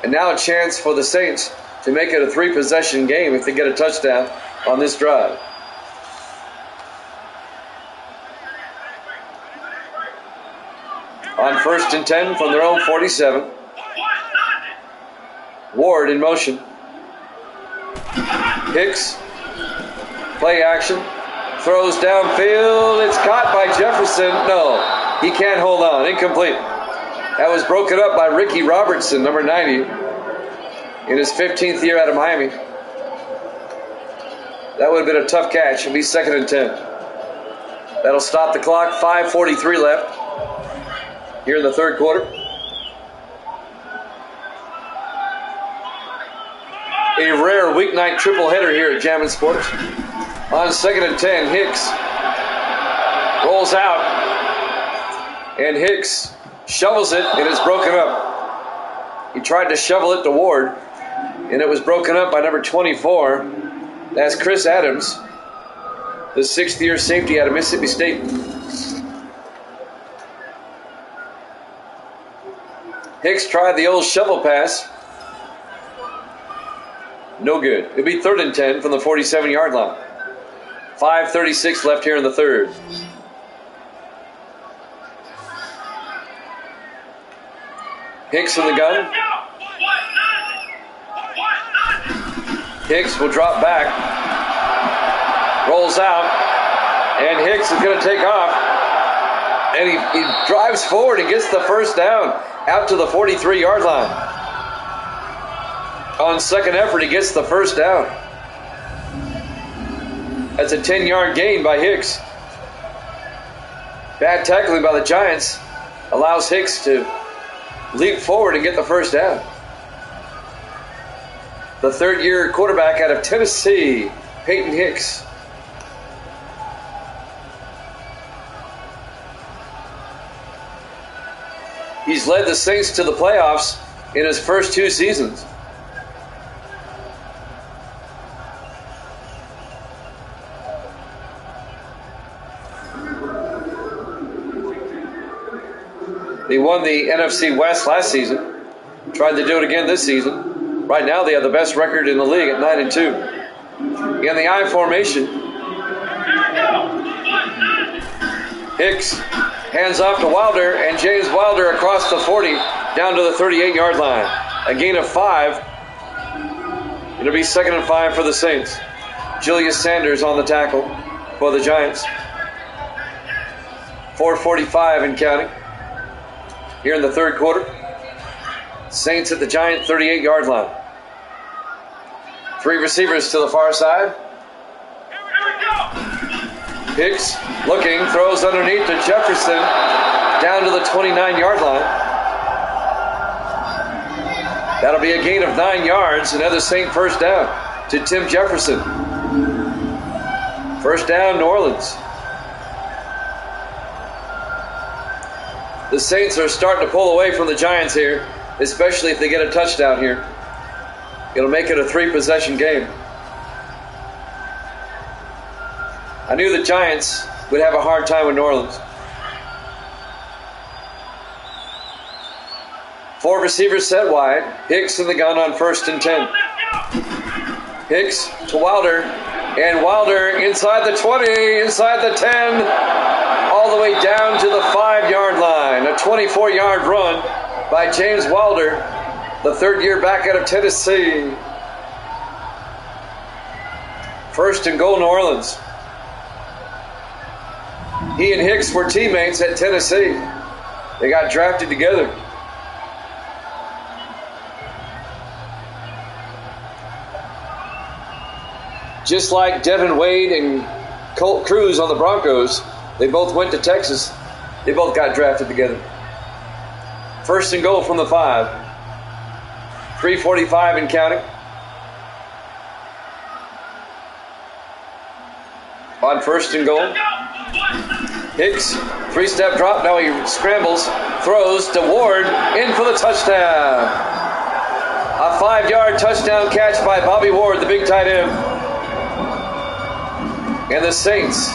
Speaker 1: And now a chance for the Saints to make it a 3-possession game if they get a touchdown on this drive. On 1st and 10 from their own 47. Ward in motion. Hicks. Play action. Throws downfield. It's caught by Jefferson. No, he can't hold on. Incomplete. That was broken up by Ricky Robertson, number 90, in his 15th year out of Miami. That would have been a tough catch. It'll be 2nd and 10. That'll stop the clock. 5:43 left here in the 3rd quarter. A rare weeknight triple header here at Jammin' Sports. On 2nd and 10, Hicks rolls out. And Hicks shovels it, and it's broken up. He tried to shovel it to Ward, and it was broken up by number 24. That's Chris Adams, the 6th-year safety out of Mississippi State. Hicks tried the old shovel pass. No good. It'll be 3rd and 10 from the 47-yard line. 5:36 left here in the 3rd. Hicks in the gun. Hicks will drop back. Rolls out. And Hicks is going to take off. And he drives forward and gets the first down out to the 43-yard line. On 2nd effort, he gets the first down. That's a 10-yard gain by Hicks. Bad tackling by the Giants allows Hicks to leap forward and get the first down. The third-year quarterback out of Tennessee, Peyton Hicks. He's led the Saints to the playoffs in his first 2 seasons. They won the NFC West last season. Tried to do it again this season. Right now they have the best record in the league at 9-2. In the I formation, Hicks hands off to Wilder, and James Wilder across the 40 down to the 38-yard line. A gain of 5. It'll be 2nd and 5 for the Saints. Julius Sanders on the tackle for the Giants. 4:45 and counting here in the third quarter. Saints at the Giant 38-yard line. 3 receivers to the far side. Hicks looking, throws underneath to Jefferson down to the 29-yard line. That'll be a gain of 9 yards. Another Saint first down to Tim Jefferson. First down, New Orleans. The Saints are starting to pull away from the Giants here, especially if they get a touchdown here. It'll make it a 3-possession game. I knew the Giants would have a hard time with New Orleans. 4 receivers set wide. Hicks in the gun on 1st and 10. Hicks to Wilder. And Wilder inside the 20, inside the 10, all the way down to the 5-yard line. A 24-yard run by James Wilder, the third-year back out of Tennessee. 1st and goal, New Orleans. He and Hicks were teammates at Tennessee. They got drafted together. Just like Devin Wade and Colt Cruz on the Broncos, they both went to Texas. They both got drafted together. 1st and goal from the 5. 3:45 and counting. On 1st and goal. Hicks, 3-step drop. Now he scrambles, throws to Ward, in for the touchdown. A 5-yard touchdown catch by Bobby Ward, the big tight end. And the Saints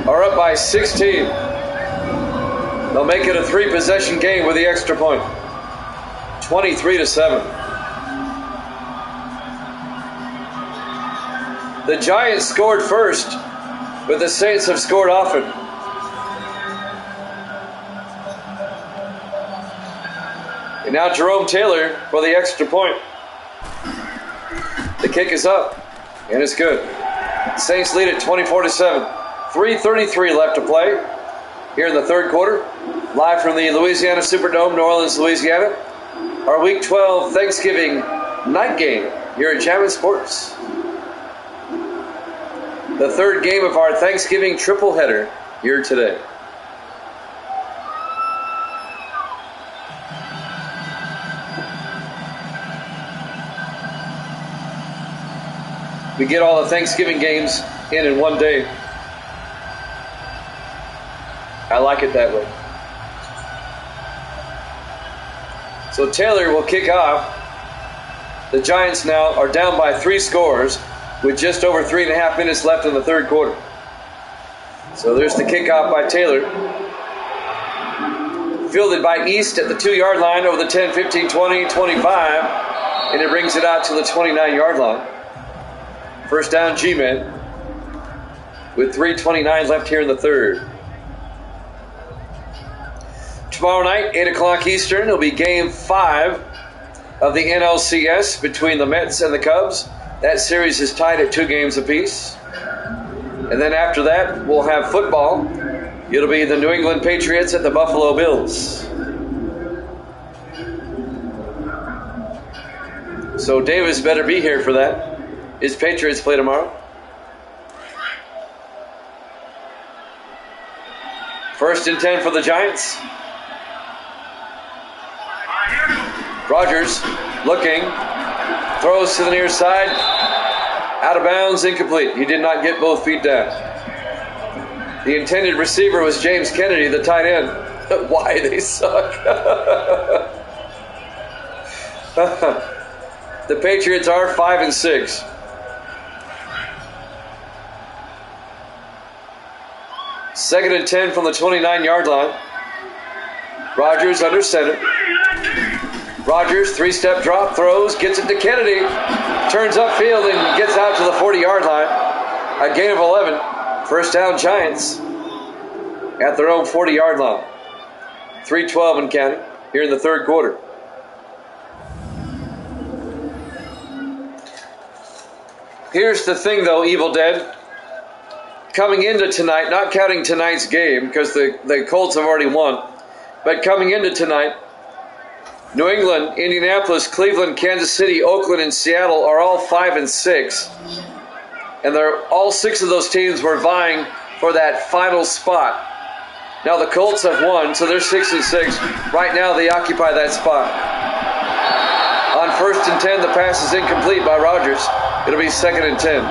Speaker 1: are up by 16. They'll make it a 3-possession game with the extra point. 23-7. The Giants scored first, but the Saints have scored often. And now Jerome Taylor for the extra point. The kick is up, and it's good. Saints lead at 24-7. 3:33 left to play here in the third quarter. Live from the Louisiana Superdome, New Orleans, Louisiana. Our Week 12 Thanksgiving night game here at Jammin' Sports. The third game of our Thanksgiving triple header here today. We get all the Thanksgiving games in one day. I like it that way. So Taylor will kick off. The Giants now are down by 3 scores with just over 3.5 minutes left in the third quarter. So there's the kickoff by Taylor. Fielded by East at the 2-yard line over the 10, 15, 20, 25. And it brings it out to the 29-yard line. First down, G-Men, with 3:29 left here in the third. Tomorrow night, 8 o'clock Eastern, it'll be Game 5 of the NLCS between the Mets and the Cubs. That series is tied at 2 games apiece. And then after that, we'll have football. It'll be the New England Patriots at the Buffalo Bills. So Davis better be here for that. His Patriots play tomorrow. First and 10 for the Giants. Rogers looking, throws to the near side, out of bounds, incomplete. He did not get both feet down. The intended receiver was James Kennedy, the tight end. Why they suck. The Patriots are 5-6. Second and 10 from the 29-yard line. Rogers under center. Rogers, three-step drop, throws, gets it to Kennedy, turns upfield and gets out to the 40-yard line. A gain of 11. First down Giants at their own 40-yard line. 3:12 and counting here in the third quarter. Here's the thing, though, Evil Dead. Coming into tonight, not counting tonight's game because the Colts have already won, but coming into tonight, New England, Indianapolis, Cleveland, Kansas City, Oakland, and Seattle are all 5-6. And all 6 of those teams were vying for that final spot. Now the Colts have won, so they're 6-6. Right now they occupy that spot. On first and 10, the pass is incomplete by Rogers. It'll be second and 10.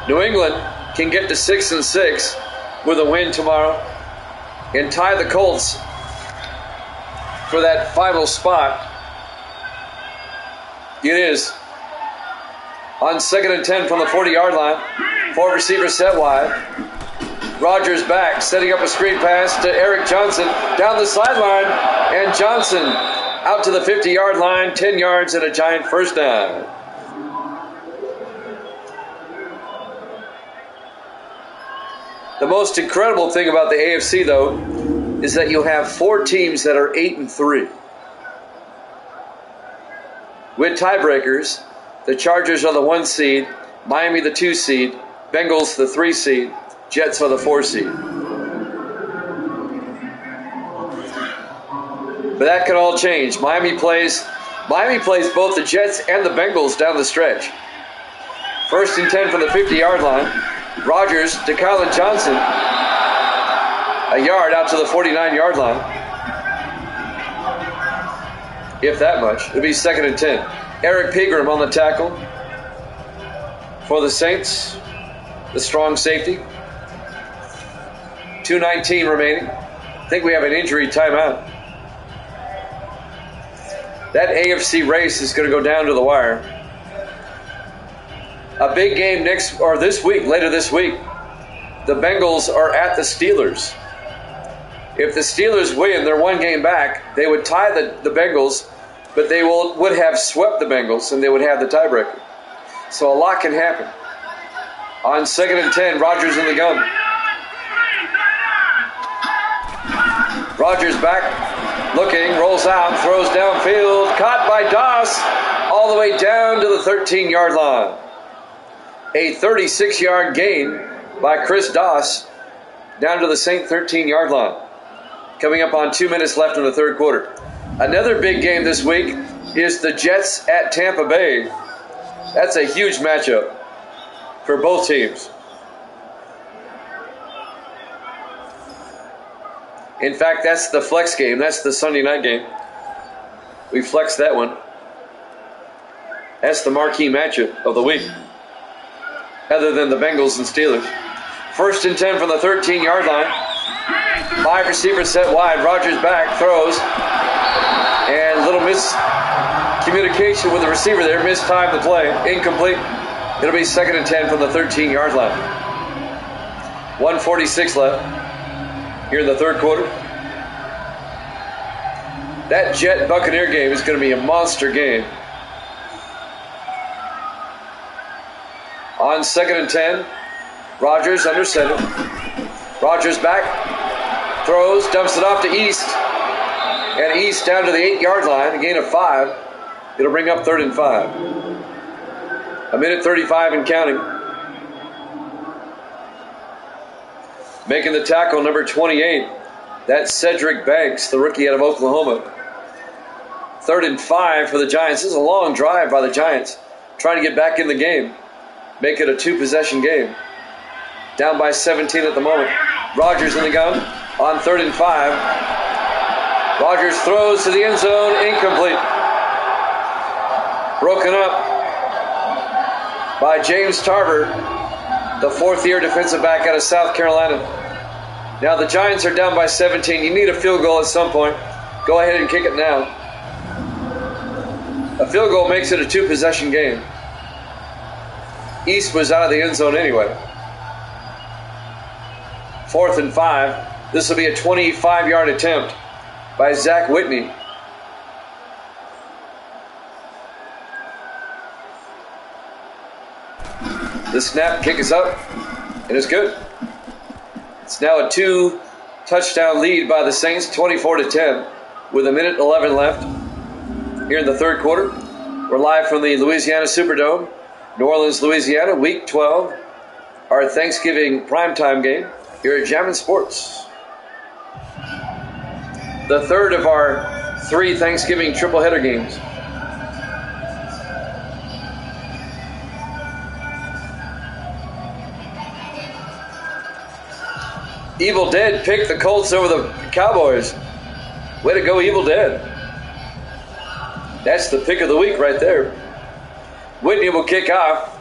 Speaker 1: New England can get to 6-6 with a win tomorrow and tie the Colts for that final spot. It is on second and 10 from the 40-yard line. 4 receivers set wide. Rogers back, setting up a screen pass to Eric Johnson down the sideline, and Johnson out to the 50-yard line, 10 yards and a Giant first down. The most incredible thing about the AFC, though, is that you have 4 teams that are 8-3. With tiebreakers, the Chargers are the 1 seed, Miami the 2 seed, Bengals the 3 seed, Jets are the 4 seed. But that can all change. Miami plays both the Jets and the Bengals down the stretch. First and 10 from the 50-yard line. Rogers to Kylan Johnson. A yard out to the 49-yard line. If that much. It'll be second and 10. Eric Pegram on the tackle for the Saints. The strong safety. 2:19 remaining. I think we have an injury timeout. That AFC race is going to go down to the wire. A big game later this week. The Bengals are at the Steelers. If the Steelers win, they're 1 game back. They would tie the Bengals, but they would have swept the Bengals, and they would have the tiebreaker. So a lot can happen. On second and 10, Rogers in the gun. Rogers back, looking, rolls out, throws downfield, caught by Doss, all the way down to the 13-yard line. A 36-yard gain by Chris Doss down to the Saint 13-yard line. Coming up on 2 minutes left in the third quarter. Another big game this week is the Jets at Tampa Bay. That's a huge matchup for both teams. In fact, that's the flex game. That's the Sunday night game. We flexed that one. That's the marquee matchup of the week, other than the Bengals and Steelers. First and 10 from the 13-yard line. 5 receivers set wide. Rogers back, throws, and a little miscommunication with the receiver there. Mistimed the play. Incomplete. It'll be second and 10 from the 13-yard line. 1:46 left here in the third quarter. That Jet-Buccaneer game is going to be a monster game. On second and 10, Rogers under center. Rogers back, throws, dumps it off to East. And East down to the 8-yard line, a gain of 5. It'll bring up third and 5. 1:35 and counting. Making the tackle, number 28. That's Cedric Banks, the rookie out of Oklahoma. Third and 5 for the Giants. This is a long drive by the Giants, trying to get back in the game. Make it a 2-possession game. down by 17 at the moment. Rogers in the gun on 3rd and 5. Rogers throws to the end zone, incomplete. Broken up by James Tarver, the 4th-year defensive back out of South Carolina. Now the Giants are down by 17. You need a field goal at some point. Go ahead and kick it now. A field goal makes it a 2-possession game. East was out of the end zone anyway. 4th and 5. This will be a 25-yard attempt by Zach Whitney. The snap, kick is up, and it's good. It's now a 2-touchdown lead by the Saints, 24-10, with 1:11 left here in the third quarter. We're live from the Louisiana Superdome, New Orleans, Louisiana, Week 12, our Thanksgiving primetime game here at Jammin' Sports. The third of our 3 Thanksgiving triple-header games. Evil Dead picked the Colts over the Cowboys. Way to go, Evil Dead. That's the pick of the week right there. Whitney will kick off.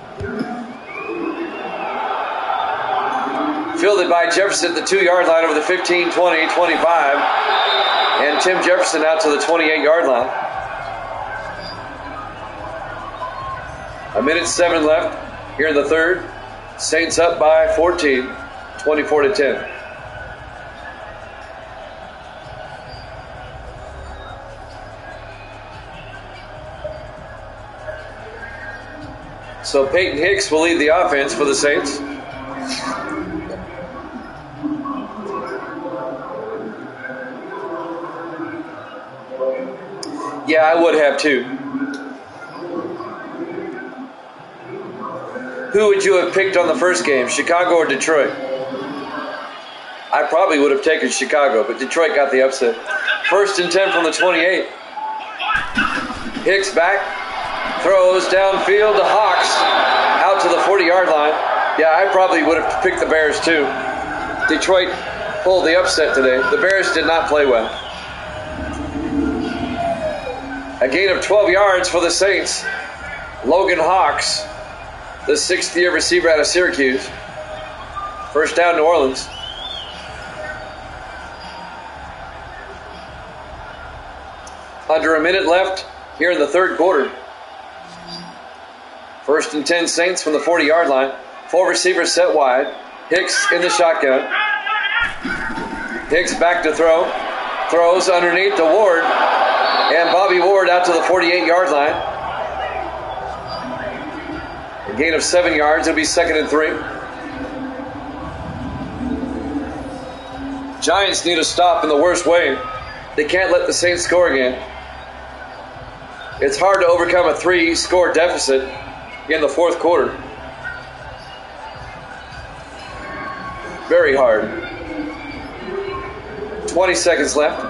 Speaker 1: Fielded by Jefferson at the 2-yard line over the 15, 20, 25. And Tim Jefferson out to the 28-yard line. 1:07 left here in the third. Saints up by 14, 24-10. So Peyton Hicks will lead the offense for the Saints. Yeah, I would have too. Who would you have picked on the first game, Chicago or Detroit? I probably would have taken Chicago, but Detroit got the upset. 1st and 10 from the 28. Hicks back. Throws downfield to Hawks, out to the 40-yard line. Yeah, I probably would have picked the Bears too. Detroit pulled the upset today. The Bears did not play well. A gain of 12 yards for the Saints. Logan Hawks, the 6th-year receiver out of Syracuse. First down, New Orleans. Under a minute left here in the third quarter. 1st and 10 Saints from the 40-yard line. 4 receivers set wide. Hicks in the shotgun. Hicks back to throw. Throws underneath to Ward. And Bobby Ward out to the 48-yard line. A gain of 7 yards. It'll be 2nd and 3. Giants need a stop in the worst way. They can't let the Saints score again. It's hard to overcome a 3-score deficit in the fourth quarter. Very hard. 20 seconds left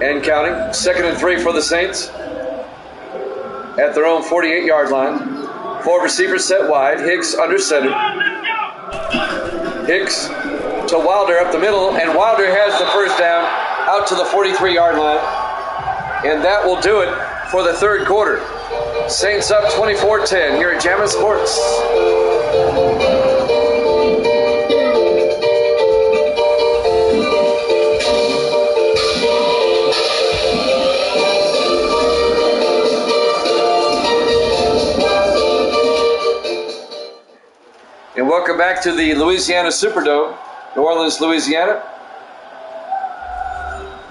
Speaker 1: and counting. 2nd and 3 for the Saints at their own 48-yard line. 4 receivers set wide. Hicks under center. Hicks to Wilder up the middle, and Wilder has the first down out to the 43-yard line. And that will do it for the third quarter. Saints up 24-10 here at Jammin' Sports. And welcome back to the Louisiana Superdome, New Orleans, Louisiana.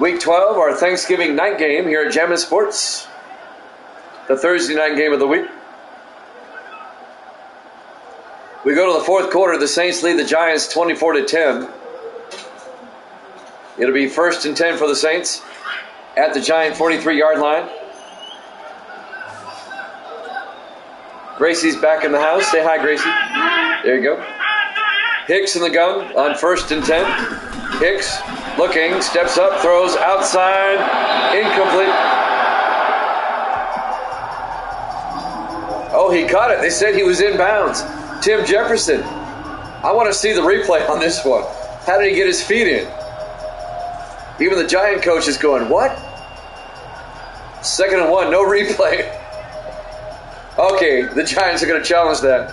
Speaker 1: Week 12, our Thanksgiving night game here at Jammin' Sports. The Thursday night game of the week. We go to the fourth quarter. The Saints lead the Giants 24-10. It'll be 1st and 10 for the Saints at the Giant 43-yard line. Gracie's back in the house. Say hi, Gracie. There you go. Hicks in the gun on 1st and 10. Hicks looking, steps up, throws outside, incomplete. Oh, he caught it. They said he was in bounds. Tim Jefferson. I want to see the replay on this one. How did he get his feet in? Even the Giant coach is going, what? 2nd and 1, no replay. Okay, the Giants are going to challenge that.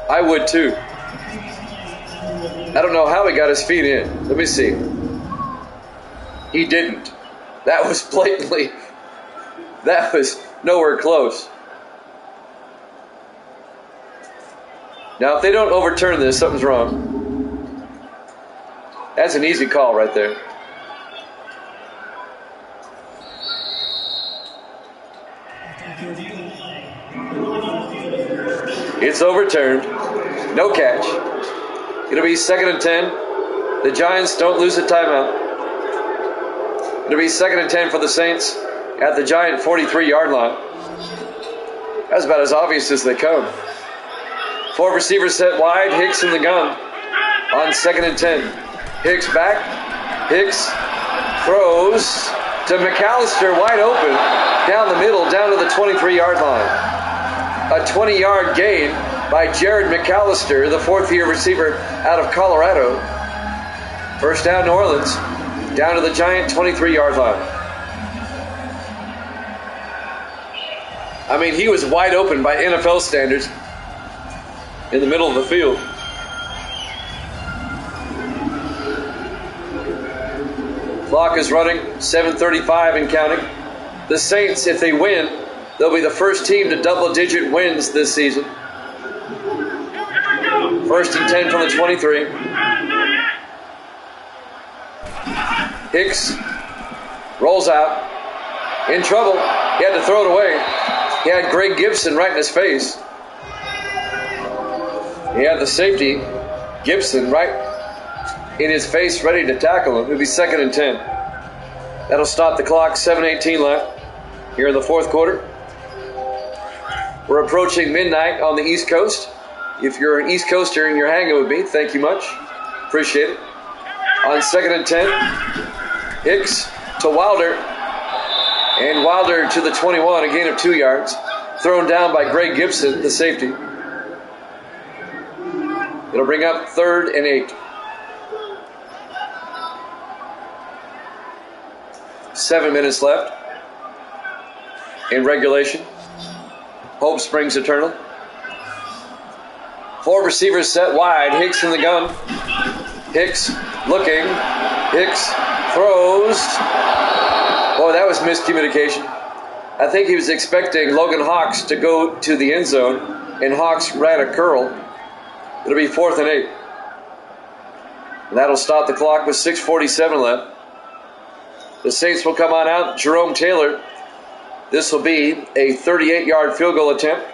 Speaker 1: I would too. I don't know how he got his feet in. Let me see. He didn't. That was blatantly, that was nowhere close. Now, if they don't overturn this, something's wrong. That's an easy call right there. It's overturned. No catch. It'll be 2nd and 10. The Giants don't lose a timeout. It'll be 2nd and 10 for the Saints at the Giant 43-yard line. That's about as obvious as they come. 4 receivers set wide. Hicks in the gun on 2nd and 10. Hicks back. Hicks throws to McAllister, wide open, down the middle, down to the 23-yard line. A 20-yard gain by Jared McAllister, the 4th-year receiver out of Colorado. First down, New Orleans, down to the Giant 23-yard line. I mean, he was wide open by NFL standards in the middle of the field. Clock is running, 7:35 and counting. The Saints, if they win, they'll be the first team to double-digit wins this season. 1st and 10 from the 23. Hicks rolls out. In trouble. He had to throw it away. He had Greg Gibson right in his face. He had the safety, Gibson, right in his face, ready to tackle him. It'll be 2nd and 10. That'll stop the clock. 7:18 left here in the 4th quarter. We're approaching midnight on the East Coast. If you're an East Coaster and you're hanging with me, thank you much. Appreciate it. On 2nd and 10, Hicks to Wilder. And Wilder to the 21, a gain of 2 yards. Thrown down by Greg Gibson, the safety. It'll bring up 3rd and 8. 7 minutes left in regulation. Hope springs eternal. 4 receivers set wide. Hicks in the gun. Hicks looking. Hicks throws. Boy, that was miscommunication. I think he was expecting Logan Hawks to go to the end zone, and Hawks ran a curl. It'll be 4th and 8. And that'll stop the clock with 6:47 left. The Saints will come on out. Jerome Taylor. This will be a 38-yard field goal attempt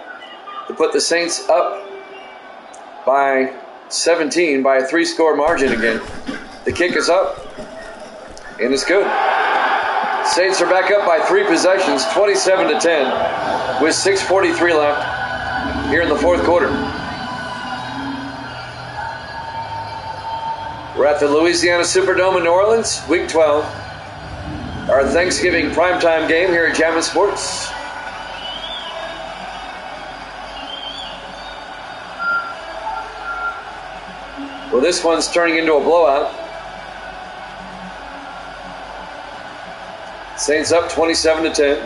Speaker 1: to put the Saints up by 17 by a 3-score margin again. The kick is up, and it's good. Saints are back up by 3 possessions, 27-10, with 6:43 left here in the 4th quarter. We're at the Louisiana Superdome in New Orleans, Week 12. Our Thanksgiving primetime game here at Jammin' Sports. Well, this one's turning into a blowout. Saints up 27-10.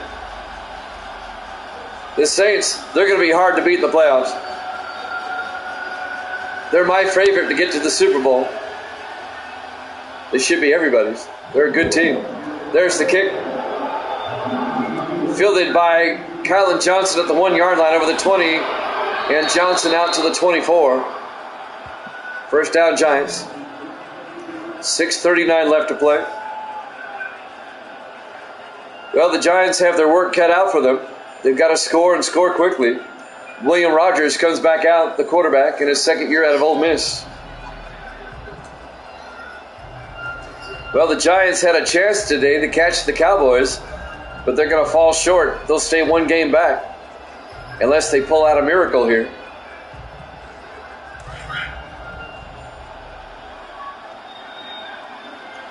Speaker 1: The Saints, they're going to be hard to beat in the playoffs. They're my favorite to get to the Super Bowl. They should be everybody's. They're a good team. There's the kick. Fielded by Kylan Johnson at the 1-yard line over the 20. And Johnson out to the 24. First down, Giants. 6:39 left to play. Well, the Giants have their work cut out for them. They've got to score and score quickly. William Rogers comes back out, the quarterback, in his 2nd year out of Ole Miss. Well, the Giants had a chance today to catch the Cowboys, but they're going to fall short. They'll stay 1 game back unless they pull out a miracle here.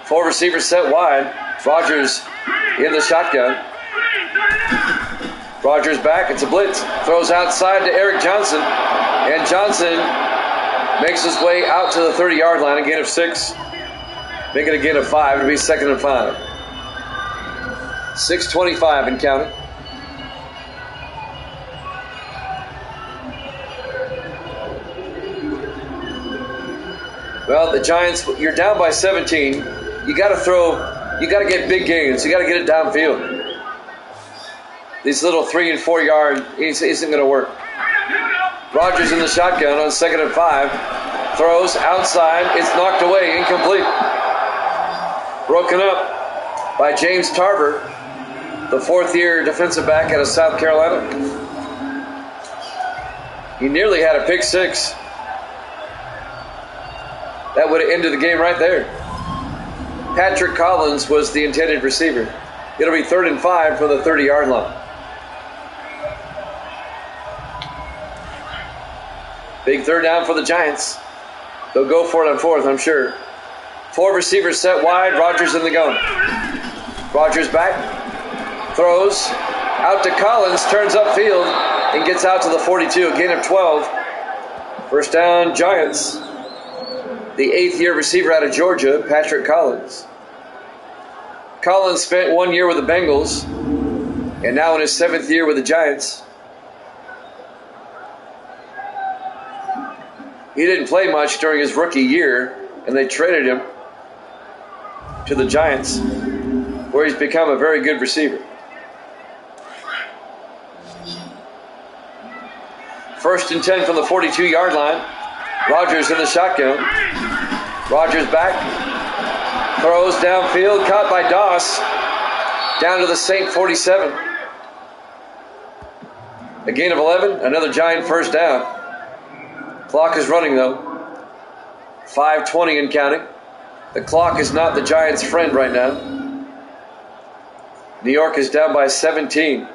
Speaker 1: Four receivers set wide. Rogers in the shotgun. Rogers back. It's a blitz. Throws outside to Eric Johnson. And Johnson Makes his way out to the 30-yard line, a gain of 6. Make it a gain of 5 to be 2nd and 5. 6:25 and counting. Well, the Giants, you're down by 17. You got to get big gains. You got to get it downfield. These little 3 and 4 yard isn't going to work. Rodgers in the shotgun on 2nd and 5. Throws outside. It's knocked away. Incomplete. Broken up by James Tarver, the 4th-year defensive back out of South Carolina. He nearly had a pick 6. That would have ended the game right there. Patrick Collins was the intended receiver. It'll be 3rd and 5 from the 30-yard line. Big 3rd down for the Giants. They'll go for it on 4th, I'm sure. 4 receivers set wide. Rodgers in the gun. Rodgers back. Throws out to Collins. Turns upfield and gets out to the 42. A gain of 12. First down, Giants. The 8th-year receiver out of Georgia, Patrick Collins. Collins spent 1 year with the Bengals and now in his 7th year with the Giants. He didn't play much during his rookie year, and they traded him to the Giants, where he's become a very good receiver. First and 10 from the 42-yard line. Rodgers in the shotgun. Rodgers back. Throws downfield, caught by Doss. Down to the Saint 47. A gain of 11, another Giant first down. Clock is running though. 5:20 and counting. The clock is not the Giants' friend right now. New York is down by 17.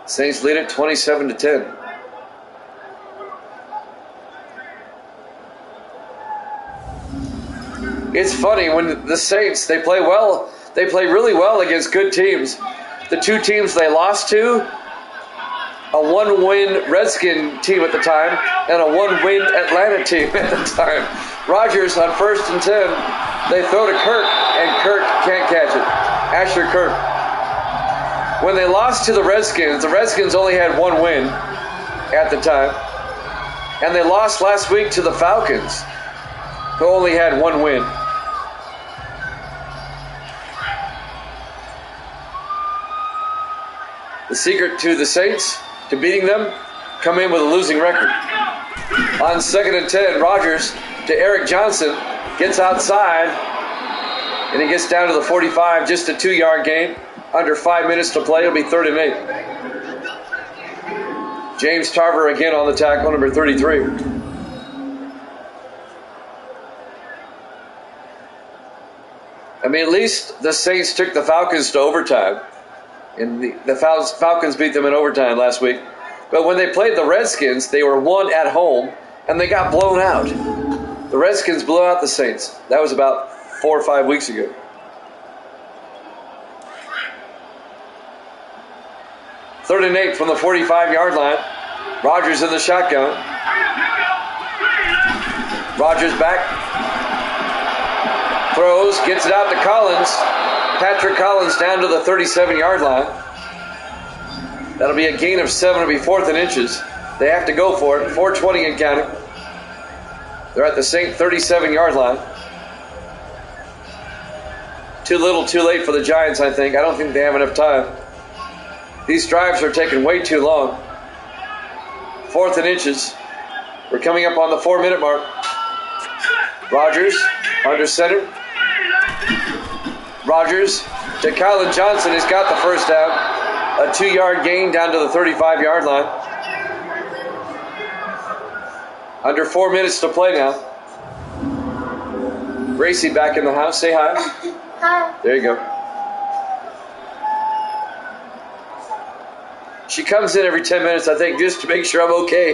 Speaker 1: Saints lead it 27-10. It's funny when the Saints, they play well. They play really well against good teams. The 2 teams they lost to, a 1-win Redskin team at the time and a 1-win Atlanta team at the time. Rodgers on 1st and 10, they throw to Kirk, and Kirk can't catch it. Asher Kirk. When they lost to the Redskins only had 1 win at the time. And they lost last week to the Falcons, who only had 1 win. The secret to the Saints, to beating them, come in with a losing record. On 2nd and 10, Rodgers to Eric Johnson, gets outside, and he gets down to the 45, just a 2-yard gain. Under 5 minutes to play, it'll be 3rd and 8. James Tarver again on the tackle, number 33. I mean, at least the Saints took the Falcons to overtime. And the Falcons beat them in overtime last week. But when they played the Redskins, they were 1 at home, and they got blown out. The Redskins blew out the Saints. That was about 4 or 5 weeks ago. Third and 8 from the 45-yard line. Rodgers in the shotgun. Rodgers back. Throws, gets it out to Collins. Patrick Collins down to the 37-yard line. That'll be a gain of 7. It'll be 4th and inches. They have to go for it. 4:20 and counting. They're at the Saint 37-yard line. Too little, too late for the Giants, I think. I don't think they have enough time. These drives are taking way too long. 4th and inches. We're coming up on the 4-minute mark. Rodgers under center. Rodgers to Kylan Johnson. He's got the first down. A 2-yard gain down to the 35-yard line. Under 4 minutes to play now. Gracie back in the house. Say hi.
Speaker 2: Hi.
Speaker 1: There you go. She comes in every 10 minutes, I think, just to make sure I'm okay.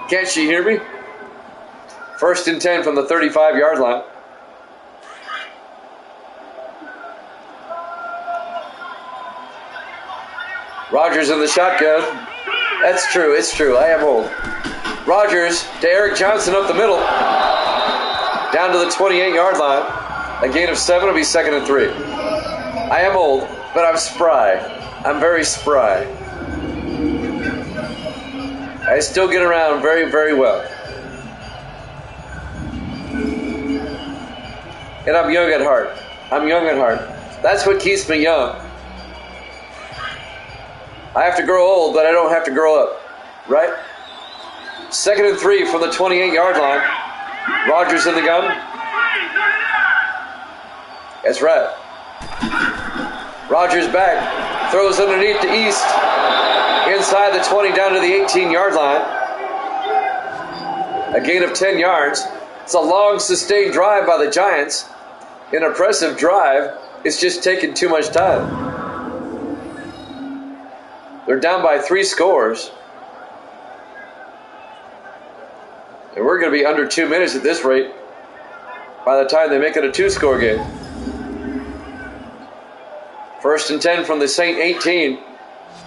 Speaker 1: Can't she hear me? 1st and 10 from the 35-yard line. Rodgers in the shotgun. That's true. It's true. I am old. Rogers to Eric Johnson up the middle. Down to the 28-yard line. A gain of 7 will be 2nd and 3. I am old, but I'm spry. I'm very spry. I still get around very, very well. And I'm young at heart. I'm young at heart. That's what keeps me young. I have to grow old, but I don't have to grow up. Right? 2nd and 3 from the 28-yard line. Rogers in the gun. That's right. Rogers back. Throws underneath to East. Inside the 20 down to the 18-yard line. A gain of 10 yards. It's a long, sustained drive by the Giants. An impressive drive. It's just taking too much time. They're down by 3 scores. And we're going to be under 2 minutes at this rate by the time they make it a 2-score game. 1st and 10 from the Saint 18.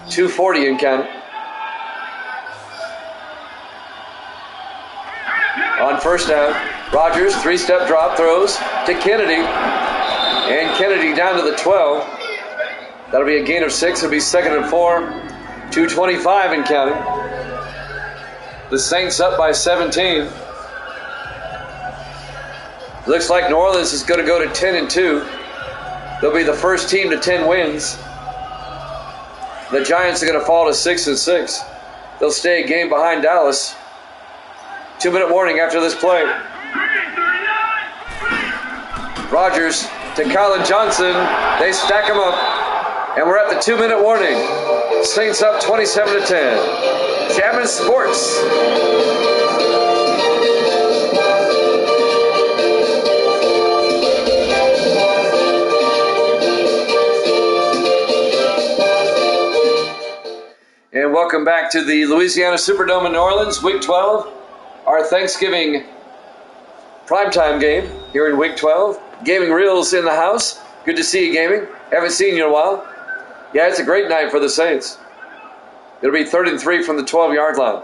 Speaker 1: 2:40 in counting. On first down, Rogers, 3-step drop, throws to Kennedy. And Kennedy down to the 12. That'll be a gain of 6. It'll be 2nd and 4. 2:25 in counting. The Saints up by 17. Looks like New Orleans is going to go to 10 and 2. They'll be the first team to 10 wins. The Giants are going to fall to 6 and 6. They'll stay a game behind Dallas. 2-minute warning after this play. Rogers to Colin Johnson. They stack him up. And we're at the 2-minute warning. Saints up 27 to 10. Chapman Sports. And welcome back to the Louisiana Superdome in New Orleans, Week 12. Our Thanksgiving primetime game here in Week 12. Gaming Reels in the house. Good to see you, Gaming. Haven't seen you in a while. Yeah, it's a great night for the Saints. It'll be 3rd and 3 from the 12-yard line.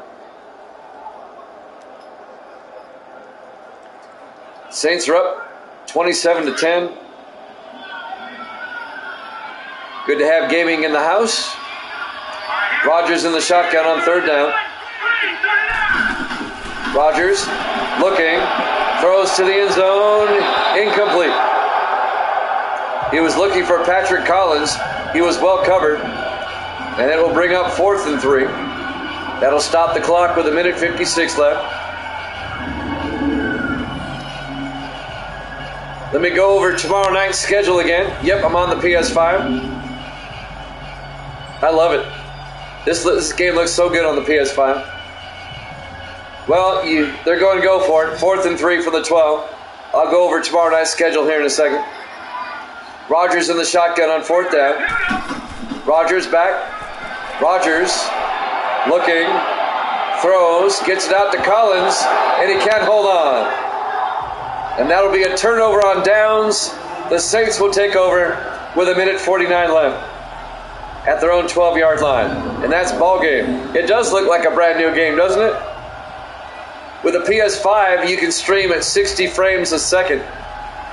Speaker 1: Saints are up 27 to 10. Good to have Gaming in the house. Rogers in the shotgun on 3rd down. Rogers looking, throws to the end zone, incomplete. He was looking for Patrick Collins. He was well covered. And it will bring up 4th and 3. That'll stop the clock with 1:56 left. Let me go over tomorrow night's schedule again. Yep, I'm on the PS5. I love it. This game looks so good on the PS5. Well, they're going to go for it. 4th and 3 from the 12. I'll go over tomorrow night's schedule here in a second. Rogers in the shotgun on 4th down. Rogers back. Rogers looking, throws, gets it out to Collins, and he can't hold on. And that'll be a turnover on downs. The Saints will take over with 1:49 left at their own 12-yard line. And that's ball game. It does look like a brand new game, doesn't it? With a PS5, you can stream at 60 frames a second,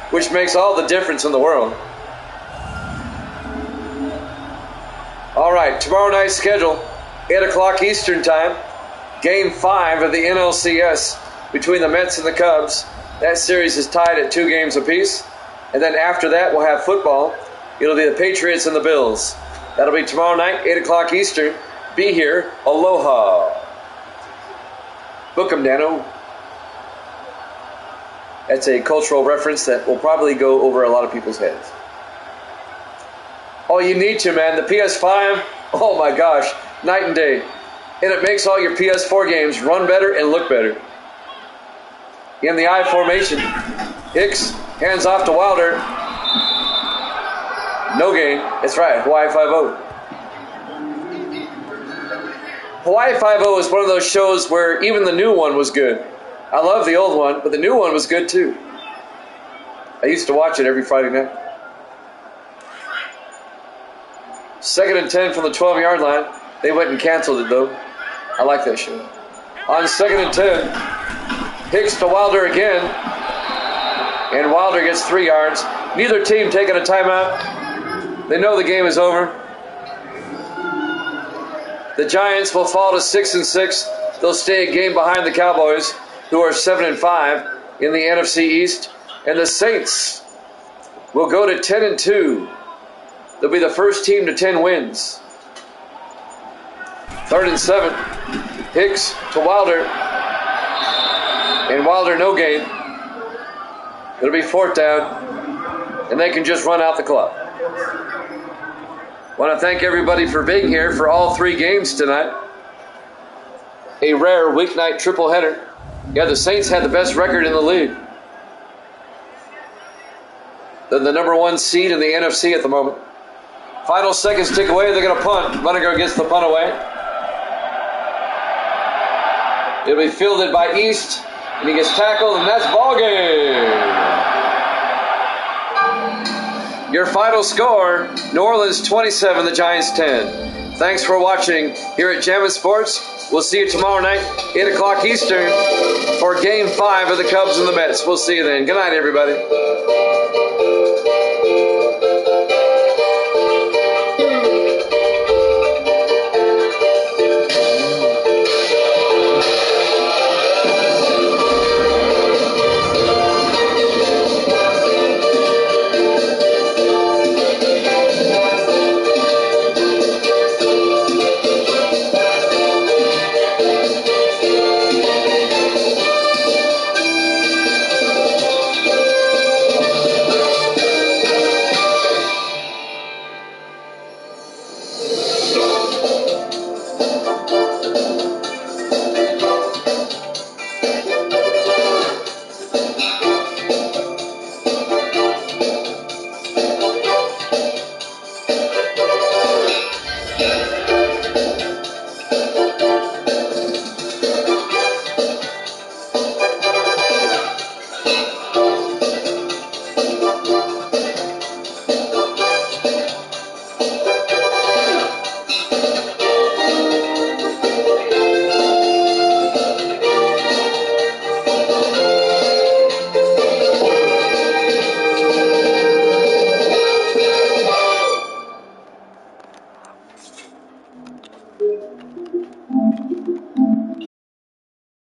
Speaker 1: which makes all the difference in the world. All right, tomorrow night's schedule, 8 o'clock Eastern time, Game 5 of the NLCS between the Mets and the Cubs. That series is tied at 2 games apiece. And then after that, we'll have football. It'll be the Patriots and the Bills. That'll be tomorrow night, 8 o'clock Eastern. Be here. Aloha. Book 'em, Dano. That's a cultural reference that will probably go over a lot of people's heads. Oh, you need to, man. The PS5, oh my gosh, night and day. And it makes all your PS4 games run better and look better. In the I formation, Hicks hands off to Wilder. No gain. That's right, Hawaii 5-0. Hawaii 5-0 is one of those shows where even the new one was good. I love the old one, but the new one was good too. I used to watch it every Friday night. 2nd and 10 from the 12-yard line. They went and canceled it though. I like that shit. On 2nd and 10, Hicks to Wilder again. And Wilder gets 3 yards. Neither team taking a timeout. They know the game is over. The Giants will fall to 6-6. They'll stay a game behind the Cowboys, who are 7-5 in the NFC East. And the Saints will go to 10-2. They'll be the first team to 10 wins. 3rd and 7. Hicks to Wilder. And Wilder no gain. It'll be 4th down. And they can just run out the clock. Want to thank everybody for being here for all 3 games tonight. A rare weeknight triple header. Yeah, the Saints had the best record in the league. They're the number 1 seed in the NFC at the moment. Final seconds tick away. They're going to punt. Runninger gets the punt away. It'll be fielded by East, and he gets tackled, and that's ball game. Your final score, New Orleans 27, the Giants 10. Thanks for watching here at Jammin' Sports. We'll see you tomorrow night, 8 o'clock Eastern, for Game 5 of the Cubs and the Mets. We'll see you then. Good night, everybody.